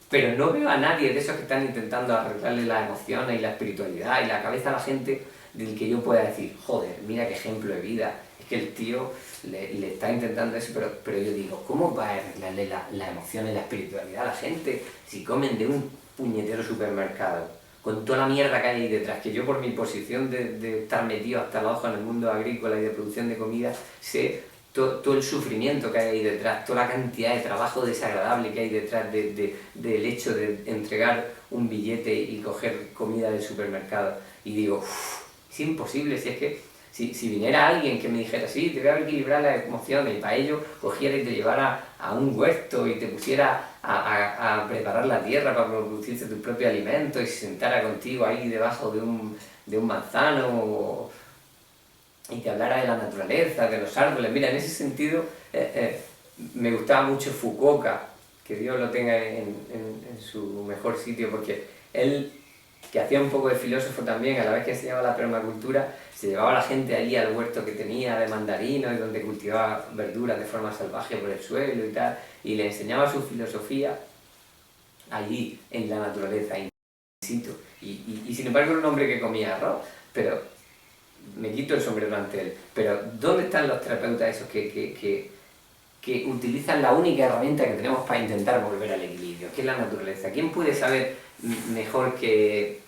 pero no veo a nadie de esos que están intentando arreglarle las emociones y la espiritualidad y la cabeza a la gente del que yo pueda decir, joder, mira qué ejemplo de vida. Es que el tío le está intentando eso, pero yo digo, ¿cómo va a arreglarle la emoción y la espiritualidad a la gente si comen de un puñetero supermercado? Con toda la mierda que hay ahí detrás, que yo por mi posición de estar metido hasta el ojo en el mundo agrícola y de producción de comida, sé todo el sufrimiento que hay ahí detrás, toda la cantidad de trabajo desagradable que hay detrás del hecho de entregar un billete y coger comida del supermercado. Y digo, uff, es imposible, si es que si viniera alguien que me dijera, sí, te voy a equilibrar las emociones, y para ello cogiera y te llevara a un huerto y te pusiera a preparar la tierra para producirse tus propios alimentos y se sentara contigo ahí debajo de un manzano y te hablara de la naturaleza, de los árboles. Mira, en ese sentido me gustaba mucho Fukuoka, que Dios lo tenga en su mejor sitio, porque él, que hacía un poco de filósofo también, a la vez que enseñaba la permacultura, se llevaba a la gente allí al huerto que tenía de mandarinos y donde cultivaba verduras de forma salvaje por el suelo y tal, y le enseñaba su filosofía allí en la naturaleza, in situ. Y sin embargo era un hombre que comía arroz, pero me quito el sombrero ante él. Pero ¿dónde están los terapeutas esos que utilizan la única herramienta que tenemos para intentar volver al equilibrio, que es la naturaleza? ¿Quién puede saber mejor que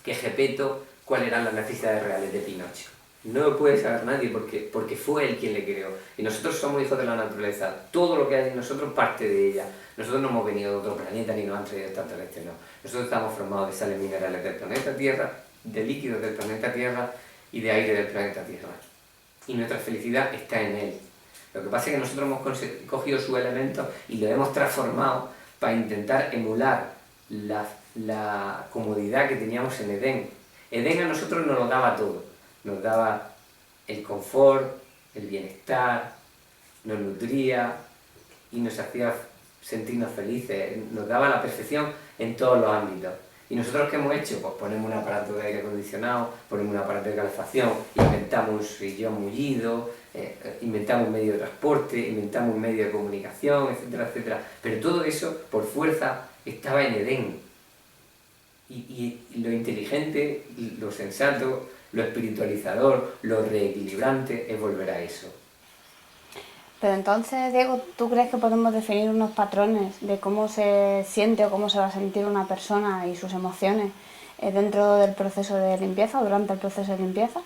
Gepetto cuáles eran las necesidades reales de Pinocho? No lo puede saber nadie porque fue él quien le creó. Y nosotros somos hijos de la naturaleza. Todo lo que hay en nosotros parte de ella. Nosotros no hemos venido de otro planeta ni nos han traído extraterrestres, no. Nosotros estamos formados de sales minerales del planeta Tierra, de líquidos del planeta Tierra y de aire del planeta Tierra. Y nuestra felicidad está en él. Lo que pasa es que nosotros hemos cogido sus elementos y lo hemos transformado para intentar emular la comodidad que teníamos en Edén. Edén a nosotros nos lo daba todo. Nos daba el confort, el bienestar, nos nutría y nos hacía sentirnos felices, nos daba la perfección en todos los ámbitos. ¿Y nosotros qué hemos hecho? Pues ponemos un aparato de aire acondicionado, ponemos un aparato de calefacción, inventamos un sillón mullido, inventamos un medio de transporte, inventamos un medio de comunicación, etcétera, etcétera. Pero todo eso, por fuerza, estaba en Edén. Y lo inteligente, lo sensato, lo espiritualizador, lo reequilibrante es volver a eso. Pero entonces, Diego, ¿tú crees que podemos definir unos patrones de cómo se siente o cómo se va a sentir una persona y sus emociones dentro del proceso de limpieza o durante el proceso de limpieza?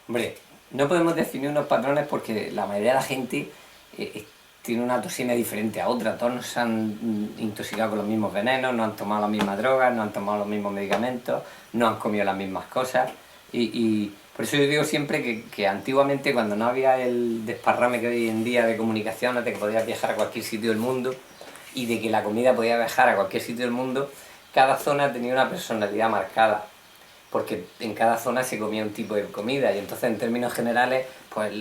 Hombre, no podemos definir unos patrones porque la mayoría de la gente tiene una toxina diferente a otra. Todos nos han intoxicado con los mismos venenos, no han tomado las mismas drogas, no han tomado los mismos medicamentos, no han comido las mismas cosas y Por eso yo digo siempre que antiguamente, cuando no había el desparrame que hoy en día de comunicaciones, de que podías viajar a cualquier sitio del mundo y de que la comida podía viajar a cualquier sitio del mundo, cada zona tenía una personalidad marcada, porque en cada zona se comía un tipo de comida y entonces en términos generales, pues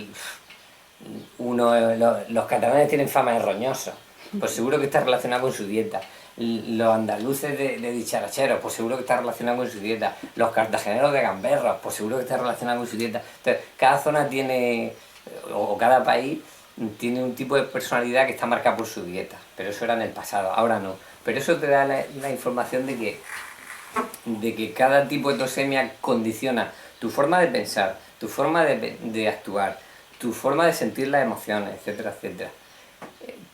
los catalanes tienen fama de roñosos, pues seguro que está relacionado con su dieta. Los andaluces de dicharacheros, pues seguro que está relacionado con su dieta. Los cartageneros de gamberros, pues seguro que está relacionado con su dieta. Entonces, cada zona tiene, o cada país, tiene un tipo de personalidad que está marcada por su dieta. Pero eso era en el pasado, ahora no. Pero eso te da la información de que cada tipo de tosemia condiciona tu forma de pensar, tu forma de actuar, tu forma de sentir las emociones, etcétera, etcétera.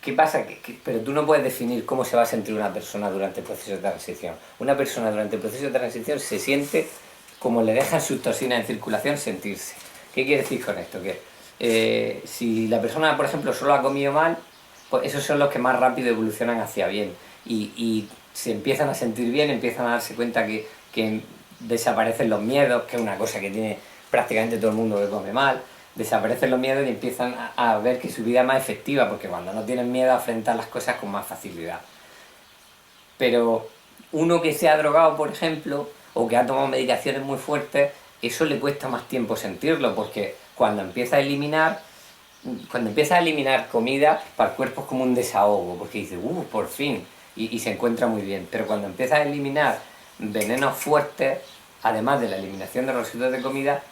¿Qué pasa? Pero tú no puedes definir cómo se va a sentir una persona durante el proceso de transición. Una persona durante el proceso de transición se siente como le dejan sus toxinas en circulación sentirse. ¿Qué quiere decir con esto? Que si la persona, por ejemplo, solo ha comido mal, pues esos son los que más rápido evolucionan hacia bien. Y se empiezan a sentir bien, empiezan a darse cuenta que desaparecen los miedos, que es una cosa que tiene prácticamente todo el mundo que come mal. Desaparecen los miedos y empiezan a ver que su vida es más efectiva, porque cuando no tienen miedo afrontan las cosas con más facilidad. Pero uno que se ha drogado, por ejemplo, o que ha tomado medicaciones muy fuertes, eso le cuesta más tiempo sentirlo, porque cuando empieza a eliminar comida, para el cuerpo es como un desahogo, porque dice, por fin, y se encuentra muy bien. Pero cuando empieza a eliminar venenos fuertes, además de la eliminación de los residuos de comida,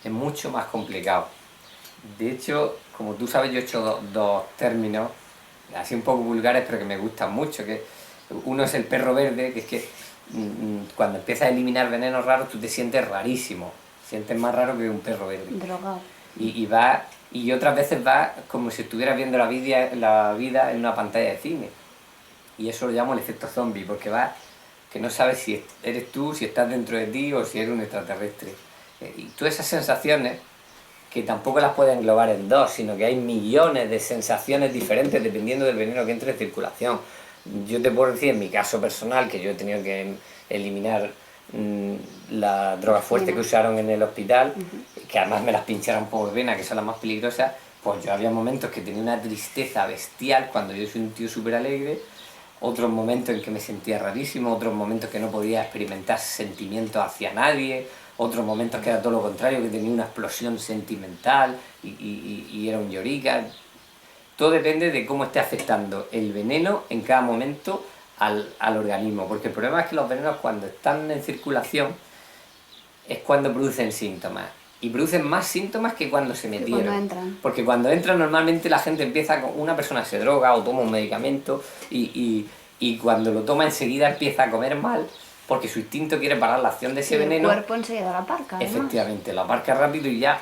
es mucho más complicado. De hecho, como tú sabes, yo he hecho dos términos, así un poco vulgares, pero que me gustan mucho. Que uno es el perro verde, que es que cuando empiezas a eliminar venenos raros, tú te sientes rarísimo. Sientes más raro que un perro verde. Drogado. Y otras veces vas como si estuvieras viendo la vida en una pantalla de cine. Y eso lo llamo el efecto zombie, porque vas que no sabes si eres tú, si estás dentro de ti o si eres un extraterrestre. Y todas esas sensaciones, que tampoco las puedes englobar en dos, sino que hay millones de sensaciones diferentes dependiendo del veneno que entre en circulación. Yo te puedo decir, en mi caso personal, que yo he tenido que eliminar la droga fuerte que usaron en el hospital, que además me las pincharon por vena, que son las más peligrosas, pues yo había momentos que tenía una tristeza bestial cuando yo soy un tío súper alegre, otros momentos en que me sentía rarísimo, otros momentos que no podía experimentar sentimientos hacia nadie, otros momentos que era todo lo contrario, que tenía una explosión sentimental y era un llorica. Todo depende de cómo esté afectando el veneno en cada momento al organismo, porque el problema es que los venenos cuando están en circulación es cuando producen síntomas, y producen más síntomas que cuando se metieron. Cuando entran. Porque cuando entran normalmente la gente empieza, una persona se droga o toma un medicamento y cuando lo toma enseguida empieza a comer mal, porque su instinto quiere parar la acción de ese veneno. El cuerpo enseguida la aparca. Efectivamente, lo aparca rápido y ya.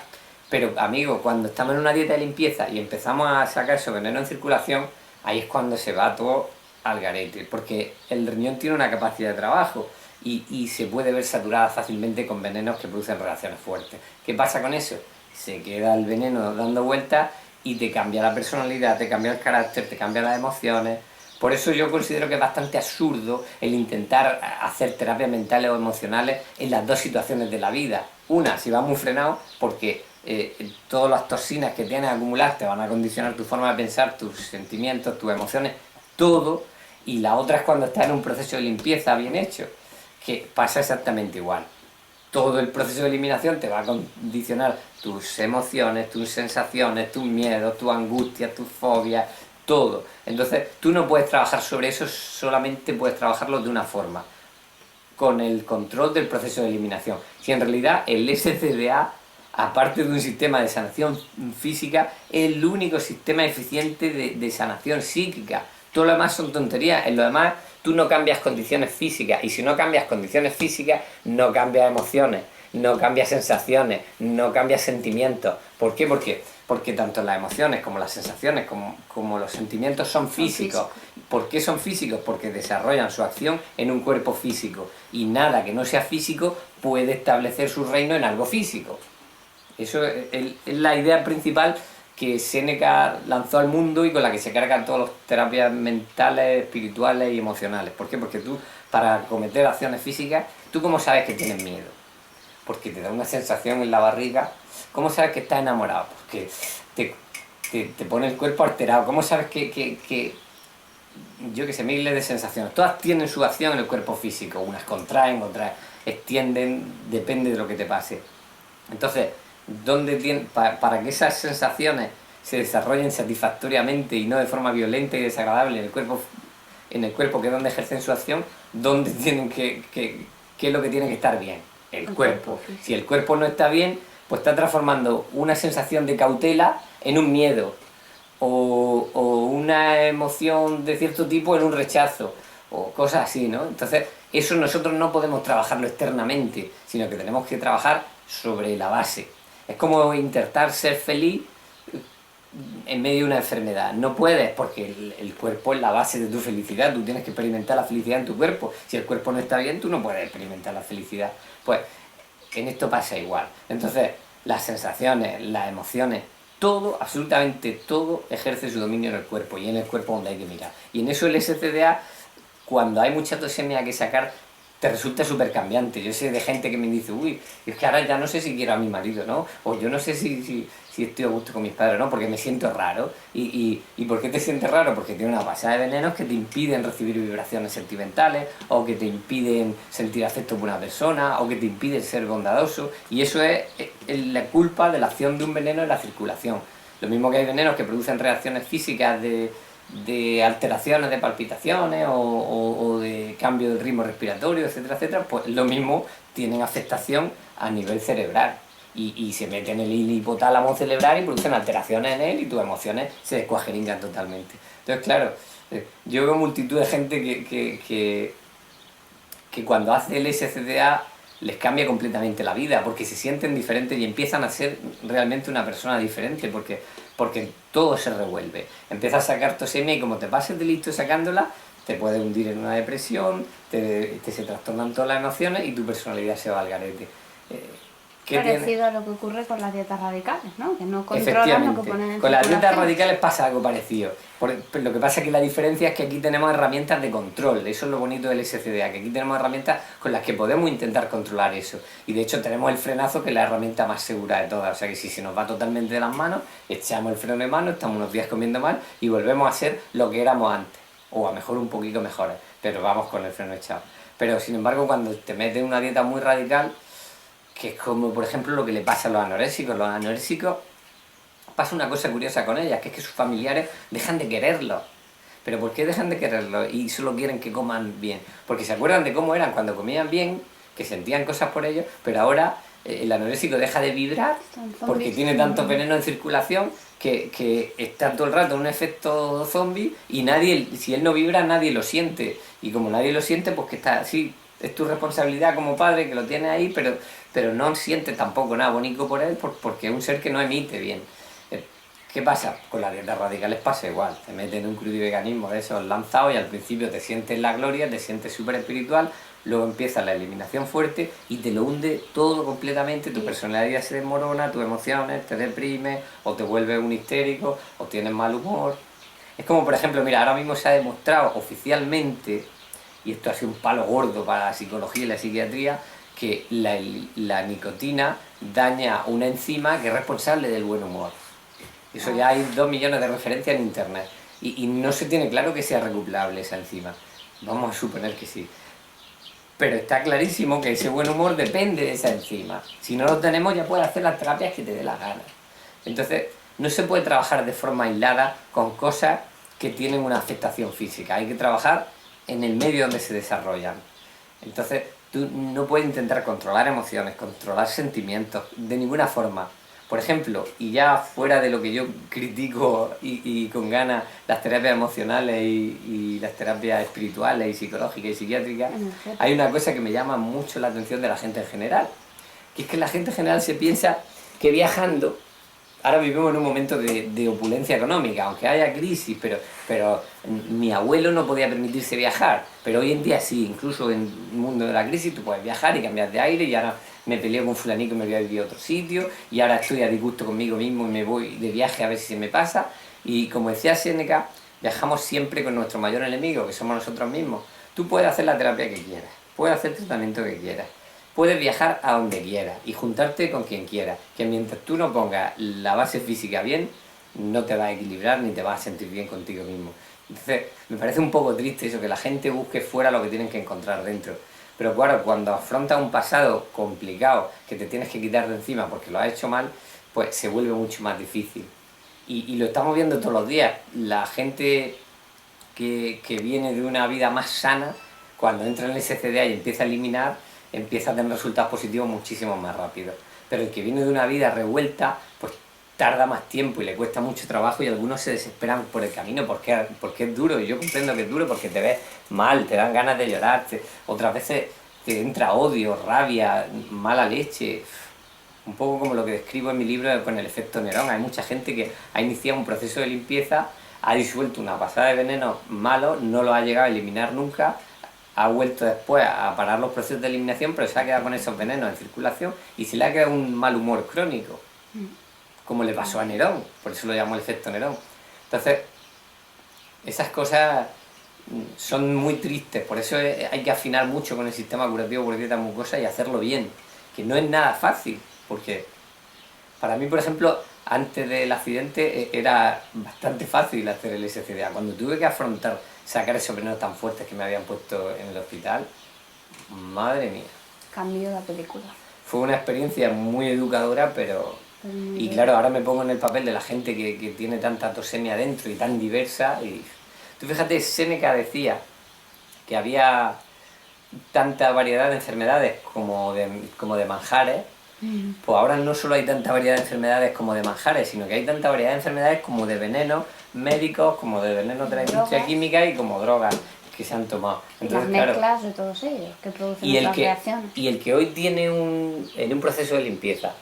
Pero amigo, cuando estamos en una dieta de limpieza y empezamos a sacar ese veneno en circulación, ahí es cuando se va todo al garete, porque el riñón tiene una capacidad de trabajo y se puede ver saturada fácilmente con venenos que producen reacciones fuertes. ¿Qué pasa con eso? Se queda el veneno dando vueltas y te cambia la personalidad, te cambia el carácter, te cambia las emociones. Por eso yo considero que es bastante absurdo el intentar hacer terapias mentales o emocionales en las dos situaciones de la vida. Una, si vas muy frenado, porque todas las toxinas que tienes acumuladas te van a condicionar tu forma de pensar, tus sentimientos, tus emociones, todo. Y la otra es cuando estás en un proceso de limpieza bien hecho, que pasa exactamente igual. Todo el proceso de eliminación te va a condicionar tus emociones, tus sensaciones, tus miedos, tus angustias, tus fobias, todo. Entonces tú no puedes trabajar sobre eso, solamente puedes trabajarlo de una forma, con el control del proceso de eliminación. Si en realidad el SCDA, aparte de un sistema de sanación física, es el único sistema eficiente de sanación psíquica. Todo lo demás son tonterías. En lo demás tú no cambias condiciones físicas, y si no cambias condiciones físicas no cambias emociones, no cambias sensaciones, no cambias sentimientos. ¿Por qué? Porque tanto las emociones como las sensaciones como los sentimientos son físicos. ¿Por qué son físicos? Porque desarrollan su acción en un cuerpo físico, y nada que no sea físico puede establecer su reino en algo físico. Eso es la idea principal que Séneca lanzó al mundo y con la que se cargan todas las terapias mentales, espirituales y emocionales. ¿Por qué? Porque tú, para cometer acciones físicas, ¿tú cómo sabes que tienes miedo? porque te da una sensación en la barriga. ¿Cómo sabes que estás enamorado? Porque te pone el cuerpo alterado. ¿Cómo sabes que yo que sé, miles de sensaciones? Todas tienen su acción en el cuerpo físico. Unas contraen, otras extienden, depende de lo que te pase. Entonces, para que esas sensaciones se desarrollen satisfactoriamente y no de forma violenta y desagradable en el cuerpo que es donde ejercen su acción, ¿dónde tienen qué es lo que tiene que estar bien? El cuerpo. Si el cuerpo no está bien, pues está transformando una sensación de cautela en un miedo, o una emoción de cierto tipo en un rechazo, o cosas así, ¿no? Entonces, eso nosotros no podemos trabajarlo externamente, sino que tenemos que trabajar sobre la base. Es como intentar ser feliz en medio de una enfermedad. No puedes, porque el cuerpo es la base de tu felicidad. Tú tienes que experimentar la felicidad en tu cuerpo. Si el cuerpo no está bien, tú no puedes experimentar la felicidad. Pues en esto pasa igual. Entonces, las sensaciones, las emociones, todo, absolutamente todo, ejerce su dominio en el cuerpo, y en el cuerpo donde hay que mirar. Y en eso el SCDA, cuando hay mucha tosemia que sacar, te resulta súper cambiante. Yo sé de gente que me dice, uy, es que ahora ya no sé si quiero a mi marido, ¿no? O yo no sé si estoy a gusto con mis padres, ¿no? Porque me siento raro. ¿Y por qué te sientes raro? Porque tiene una pasada de venenos que te impiden recibir vibraciones sentimentales, o que te impiden sentir afecto por una persona, o que te impiden ser bondadoso. Y eso es la culpa de la acción de un veneno en la circulación. Lo mismo que hay venenos que producen reacciones físicas de alteraciones de palpitaciones o de cambio del ritmo respiratorio, etcétera, etcétera, pues lo mismo tienen afectación a nivel cerebral y se meten en el hipotálamo cerebral y producen alteraciones en él, y tus emociones se descuajeringan totalmente. Entonces, claro, yo veo multitud de gente que cuando hace el SCDA les cambia completamente la vida, porque se sienten diferentes y empiezan a ser realmente una persona diferente, porque todo se revuelve. Empiezas a sacar tosemia y como te pases de listo sacándola, te puedes hundir en una depresión, se trastornan todas las emociones y tu personalidad se va al garete. Parecido a lo que ocurre con las dietas radicales, ¿no? Que no controlan lo que ponen en con las dietas circulación. radicales pasa algo parecido. Lo que pasa es que la diferencia es que aquí tenemos herramientas de control. Eso es lo bonito del SCDA, que aquí tenemos herramientas con las que podemos intentar controlar eso. Y de hecho tenemos el frenazo, que es la herramienta más segura de todas. O sea que si se nos va totalmente de las manos, echamos el freno de mano, estamos unos días comiendo mal y volvemos a ser lo que éramos antes. O a lo mejor un poquito mejores, pero vamos con el freno echado. Pero sin embargo, cuando te metes en una dieta muy radical, que es como por ejemplo lo que le pasa a los anoréxicos. Los anoréxicos pasa una cosa curiosa con ellas, que es que sus familiares dejan de quererlos. ¿Pero por qué dejan de quererlos y solo quieren que coman bien? Porque se acuerdan de cómo eran cuando comían bien, que sentían cosas por ellos, pero ahora el anoréxico deja de vibrar porque tiene tanto veneno en circulación que está todo el rato en un efecto zombie, y si él no vibra, nadie lo siente. Y como nadie lo siente, pues que está así. Es tu responsabilidad como padre, que lo tienes ahí, pero no sientes tampoco nada bonito por él, porque es un ser que no emite bien. ¿Qué pasa? Con las dietas radicales pasa igual. Te meten en un crudiveganismo de esos lanzados y al principio te sientes la gloria, te sientes súper espiritual, luego empieza la eliminación fuerte y te lo hunde todo completamente, tu personalidad se desmorona, tus emociones, te deprimes, o te vuelves un histérico, o tienes mal humor. Es como, por ejemplo, mira, ahora mismo se ha demostrado oficialmente, y esto ha sido un palo gordo para la psicología y la psiquiatría, que la nicotina daña una enzima que es responsable del buen humor. Eso ya hay 2 millones de referencias en internet. Y no se tiene claro que sea recuperable esa enzima. Vamos a suponer que sí. Pero está clarísimo que ese buen humor depende de esa enzima. Si no lo tenemos, ya puedes hacer las terapias que te dé la gana. Entonces, no se puede trabajar de forma aislada con cosas que tienen una afectación física. Hay que trabajar en el medio donde se desarrollan. Entonces, tú no puedes intentar controlar emociones, controlar sentimientos, de ninguna forma. Por ejemplo, y ya fuera de lo que yo critico y con ganas, las terapias emocionales y las terapias espirituales y psicológicas y psiquiátricas, hay una cosa que me llama mucho la atención de la gente en general, que es que la gente en general se piensa que viajando, ahora vivimos en un momento de opulencia económica, aunque haya crisis, pero mi abuelo no podía permitirse viajar, pero hoy en día sí, incluso en el mundo de la crisis tú puedes viajar y cambiar de aire, y ahora me peleo con fulanito y me voy a vivir a otro sitio, y ahora estoy a disgusto conmigo mismo y me voy de viaje a ver si se me pasa. Y como decía Séneca, viajamos siempre con nuestro mayor enemigo, que somos nosotros mismos. Tú puedes hacer la terapia que quieras, puedes hacer el tratamiento que quieras, puedes viajar a donde quieras y juntarte con quien quieras, que mientras tú no pongas la base física bien, no te vas a equilibrar ni te vas a sentir bien contigo mismo. Entonces, me parece un poco triste eso, que la gente busque fuera lo que tienen que encontrar dentro. Pero claro, cuando afrontas un pasado complicado que te tienes que quitar de encima porque lo has hecho mal, pues se vuelve mucho más difícil. Y lo estamos viendo todos los días. La gente que viene de una vida más sana, cuando entra en el SCDA y empieza a eliminar, empieza a tener resultados positivos muchísimo más rápido. Pero el que viene de una vida revuelta, pues tarda más tiempo y le cuesta mucho trabajo y algunos se desesperan por el camino porque es duro. Y yo comprendo que es duro porque te ves mal, te dan ganas de llorar, otras veces te entra odio, rabia, mala leche. Un poco como lo que describo en mi libro con el efecto Nerón. Hay mucha gente que ha iniciado un proceso de limpieza, ha disuelto una pasada de veneno malo, no lo ha llegado a eliminar nunca, ha vuelto después a parar los procesos de eliminación, pero se ha quedado con esos venenos en circulación y se le ha quedado un mal humor crónico, como le pasó a Nerón, por eso lo llamo el efecto Nerón. Entonces, esas cosas son muy tristes, por eso hay que afinar mucho con el sistema curativo por dieta mucosa y hacerlo bien, que no es nada fácil, porque para mí, por ejemplo, antes del accidente era bastante fácil hacer el SCDA. Cuando tuve que afrontar, sacar esos venenos tan fuertes que me habían puesto en el hospital, madre mía. Cambió la película. Fue una experiencia muy educadora, y claro, ahora me pongo en el papel de la gente que tiene tanta tosemia dentro y tan diversa. Y tú fíjate, Séneca decía que había tanta variedad de enfermedades como de manjares. Pues ahora no solo hay tanta variedad de enfermedades como de manjares, sino que hay tanta variedad de enfermedades como de venenos médicos, como de venenos de la industria química y como drogas que se han tomado. Entonces, las mezclas de todos ellos que producen otras reacciones. Y el que hoy tiene en un proceso de limpieza,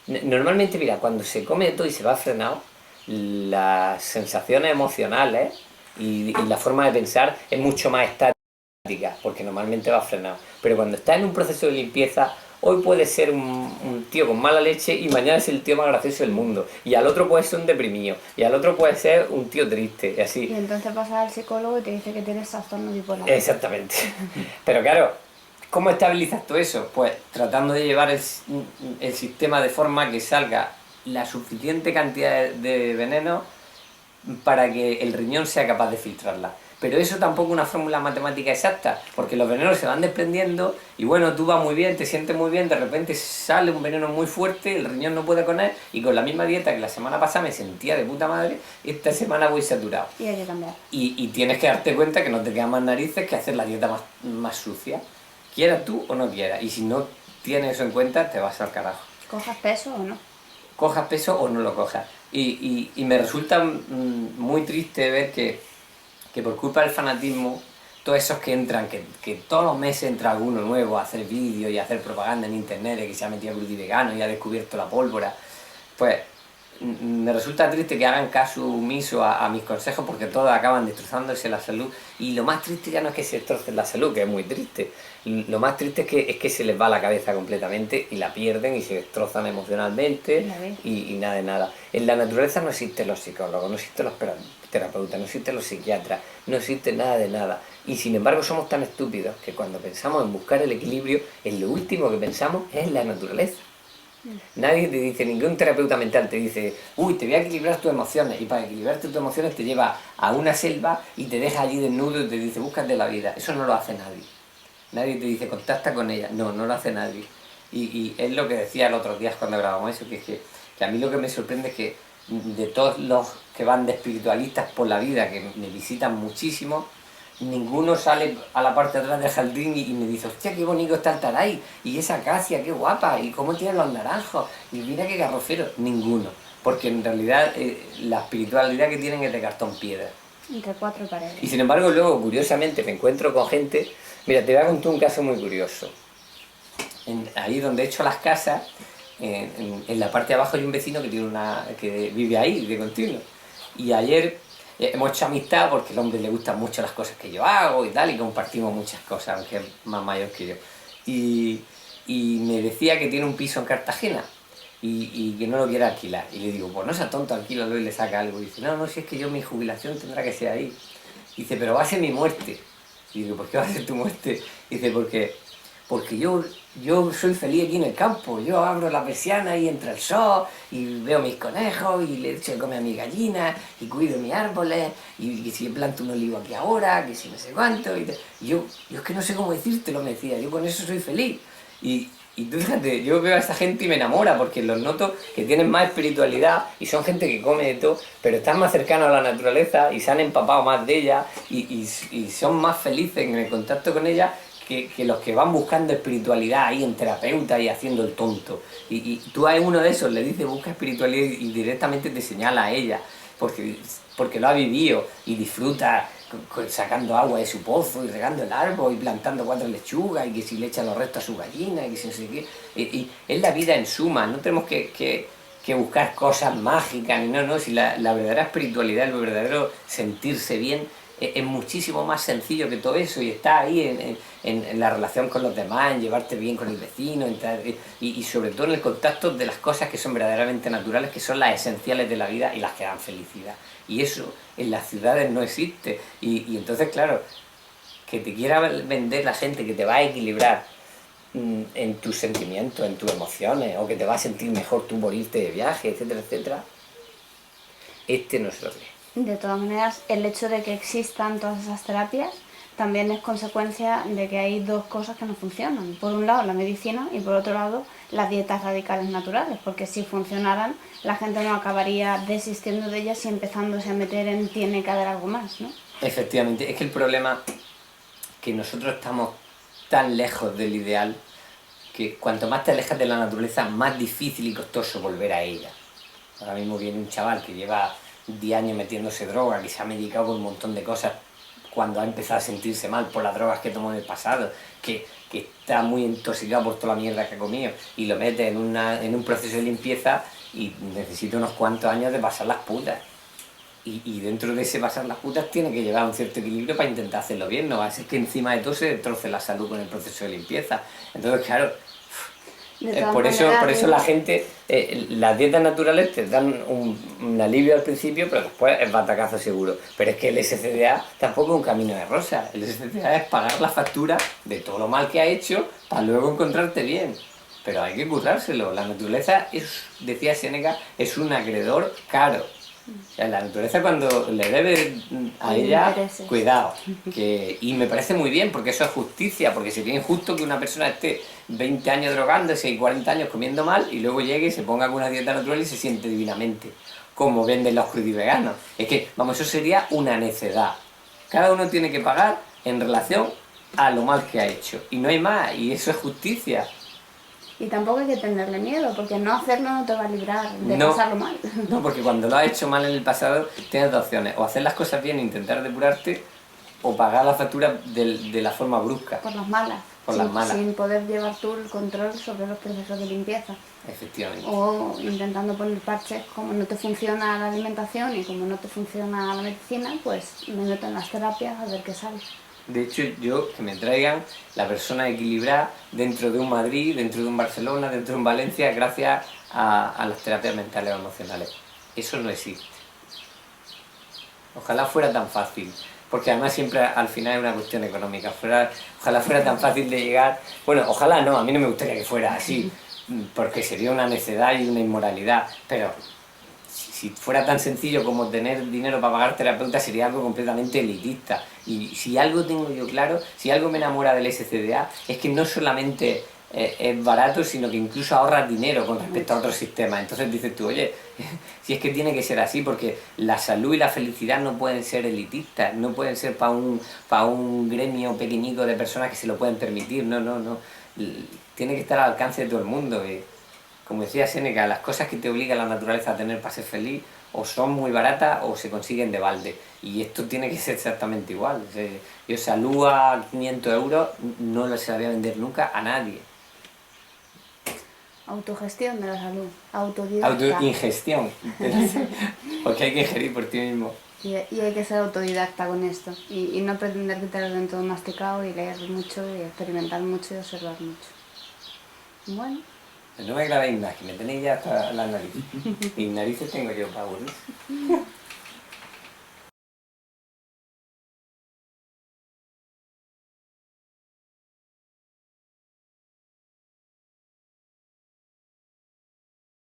normalmente, mira, cuando se come todo y se va frenado, las sensaciones emocionales y la forma de pensar es mucho más estática, porque normalmente va frenado. Pero cuando está en un proceso de limpieza, hoy puede ser un tío con mala leche y mañana es el tío más gracioso del mundo. Y al otro puede ser un deprimido. Y al otro puede ser un tío triste. Y así. Y entonces pasas al psicólogo y te dice que tienes trastorno bipolar. Exactamente. Pero claro, ¿cómo estabilizas todo eso? Pues tratando de llevar el sistema de forma que salga la suficiente cantidad de veneno para que el riñón sea capaz de filtrarla. Pero eso tampoco es una fórmula matemática exacta, porque los venenos se van desprendiendo y bueno, tú vas muy bien, te sientes muy bien, de repente sale un veneno muy fuerte, el riñón no puede con él y con la misma dieta que la semana pasada me sentía de puta madre, esta semana voy saturado. Y hay que cambiar. Y tienes que darte cuenta que no te quedan más narices que hacer la dieta más sucia, quieras tú o no quieras. Y si no tienes eso en cuenta, te vas al carajo. ¿Cojas peso o no? Cojas peso o no lo cojas. Y me resulta muy triste ver que por culpa del fanatismo, todos esos que entran, que todos los meses entra alguno nuevo a hacer vídeos y a hacer propaganda en internet de que se ha metido a vegano y ha descubierto la pólvora, pues me resulta triste que hagan caso omiso a mis consejos porque todos acaban destrozándose la salud. Y lo más triste ya no es que se destrocen la salud, que es muy triste. Lo más triste es que se les va la cabeza completamente y la pierden y se destrozan emocionalmente y nada de nada. En la naturaleza no existen los psicólogos, no existen los terapeutas, no existen los psiquiatras, no existe nada de nada. Y sin embargo somos tan estúpidos que cuando pensamos en buscar el equilibrio, en lo último que pensamos es en la naturaleza. Nadie te dice, ningún terapeuta mental te dice, uy, te voy a equilibrar tus emociones, y para equilibrarte tus emociones te lleva a una selva y te deja allí desnudo y te dice, búscate la vida. Eso no lo hace nadie. Nadie te dice, contacta con ella. No, no lo hace nadie. Y es lo que decía los otros días cuando grabamos eso, que a mí lo que me sorprende es que de todos los que van de espiritualistas por la vida, que me visitan muchísimo, ninguno sale a la parte de atrás del jardín y me dice, hostia, qué bonito está el taray, y esa acacia, qué guapa, y cómo tienen los naranjos, y mira qué garrofero. Ninguno, porque en realidad la espiritualidad que tienen es de cartón piedra. Entre cuatro paredes. Y sin embargo luego, curiosamente, me encuentro con gente, mira, te voy a contar un caso muy curioso. Ahí donde he hecho las casas, en la parte de abajo hay un vecino que vive ahí de continuo, y ayer hemos hecho amistad porque al hombre le gustan mucho las cosas que yo hago y tal, y compartimos muchas cosas, aunque es más mayor que yo. Y me decía que tiene un piso en Cartagena y que no lo quiere alquilar. Y le digo, pues no sea tonto, alquílalo y le saca algo. Y dice, no, si es que yo mi jubilación tendrá que ser ahí. Y dice, pero va a ser mi muerte. Y digo, ¿por qué va a ser tu muerte? Y dice, porque porque yo soy feliz aquí en el campo, yo abro la persiana y entra el sol, y veo mis conejos, y le echo de comer a mis gallinas, y cuido mis árboles, y si planto un olivo aquí ahora, que si no sé cuánto, yo es que no sé cómo decírtelo, me decía, yo con eso soy feliz. Y tú fíjate, yo veo a esta gente y me enamora, porque los noto que tienen más espiritualidad, y son gente que come de todo, pero están más cercanos a la naturaleza, y se han empapado más de ella, y son más felices en el contacto con ella, que los que van buscando espiritualidad ahí en terapeuta y haciendo el tonto. Y tú a uno de esos le dices busca espiritualidad y directamente te señala a ella, porque lo ha vivido y disfruta sacando agua de su pozo y regando el árbol y plantando 4 lechugas y que si le echa los restos a su gallina y que si no sé qué. Y es la vida en suma, no tenemos que buscar cosas mágicas, no, si la verdadera espiritualidad, el verdadero sentirse bien es muchísimo más sencillo que todo eso y está ahí en la relación con los demás, en llevarte bien con el vecino y sobre todo en el contacto de las cosas que son verdaderamente naturales, que son las esenciales de la vida y las que dan felicidad. Y eso en las ciudades no existe. Y entonces, claro, que te quiera vender la gente que te va a equilibrar en tus sentimientos, en tus emociones, o que te va a sentir mejor tú por irte de viaje, etcétera, etcétera, no se lo cree. De todas maneras, el hecho de que existan todas esas terapias también es consecuencia de que hay dos cosas que no funcionan. Por un lado, la medicina y por otro lado, las dietas radicales naturales, porque si funcionaran, la gente no acabaría desistiendo de ellas y empezándose a meter en tiene que haber algo más, ¿no? Efectivamente, es que el problema es que nosotros estamos tan lejos del ideal que cuanto más te alejas de la naturaleza, más difícil y costoso volver a ella. Ahora mismo viene un chaval que lleva 10 años metiéndose droga, que se ha medicado con un montón de cosas cuando ha empezado a sentirse mal por las drogas que tomó en el pasado, que está muy intoxicado por toda la mierda que ha comido y lo mete en un proceso de limpieza y necesita unos cuantos años de pasar las putas. Y dentro de ese pasar las putas tiene que llegar a un cierto equilibrio para intentar hacerlo bien, no va a ser que encima de todo se destroce la salud con el proceso de limpieza. Entonces, claro, por eso la gente, las dietas naturales te dan un alivio al principio, pero después es batacazo seguro. Pero es que el SCDA tampoco es un camino de rosa. El SCDA es pagar la factura de todo lo mal que ha hecho para luego encontrarte bien. Pero hay que currárselo. La naturaleza, decía Séneca, es un acreedor caro. O sea, la naturaleza cuando le debe a ella, cuidado. Y me parece muy bien, porque eso es justicia, porque sería injusto que una persona esté 20 años drogándose y 40 años comiendo mal y luego llegue y se ponga con una dieta natural y se siente divinamente, como venden los crudiveganos. Es que, vamos, eso sería una necedad. Cada uno tiene que pagar en relación a lo mal que ha hecho. Y no hay más, y eso es justicia. Y tampoco hay que tenerle miedo, porque no hacerlo no te va a librar de pasarlo mal. No, porque cuando lo has hecho mal en el pasado, tienes dos opciones. O hacer las cosas bien e intentar depurarte, o pagar la factura de la forma brusca. Por las malas. Las malas. Sin poder llevar tú el control sobre los procesos de limpieza. Efectivamente. O intentando poner parches, como no te funciona la alimentación y como no te funciona la medicina, pues me meto en las terapias a ver qué sale. De hecho, yo, que me traigan la persona equilibrada dentro de un Madrid, dentro de un Barcelona, dentro de un Valencia, gracias a las terapias mentales o emocionales. Eso no existe. Ojalá fuera tan fácil, porque además siempre al final es una cuestión económica. Ojalá fuera tan fácil de llegar. Bueno, ojalá no, a mí no me gustaría que fuera así, porque sería una necedad y una inmoralidad, pero si fuera tan sencillo como tener dinero para pagar terapeuta sería algo completamente elitista. Y si algo tengo yo claro, si algo me enamora del SCDA, es que no solamente es barato, sino que incluso ahorras dinero con respecto a otros sistemas. Entonces dices tú, oye, si es que tiene que ser así, porque la salud y la felicidad no pueden ser elitistas, no pueden ser para un gremio pequeñico de personas que se lo pueden permitir, no. Tiene que estar al alcance de todo el mundo. Como decía Séneca, las cosas que te obliga la naturaleza a tener para ser feliz o son muy baratas o se consiguen de balde. Y esto tiene que ser exactamente igual. O sea, yo salud a 500 euros no se la voy a vender nunca a nadie. Autogestión de la salud, autodidacta. Autoingestión. Porque hay que ingerir por ti mismo. Y hay que ser autodidacta con esto. Y no pretender que te lo den todo masticado y leer mucho y experimentar mucho y observar mucho. Bueno. No me grabéis más, que me tenéis ya hasta la nariz. Y narices tengo yo para aburrir.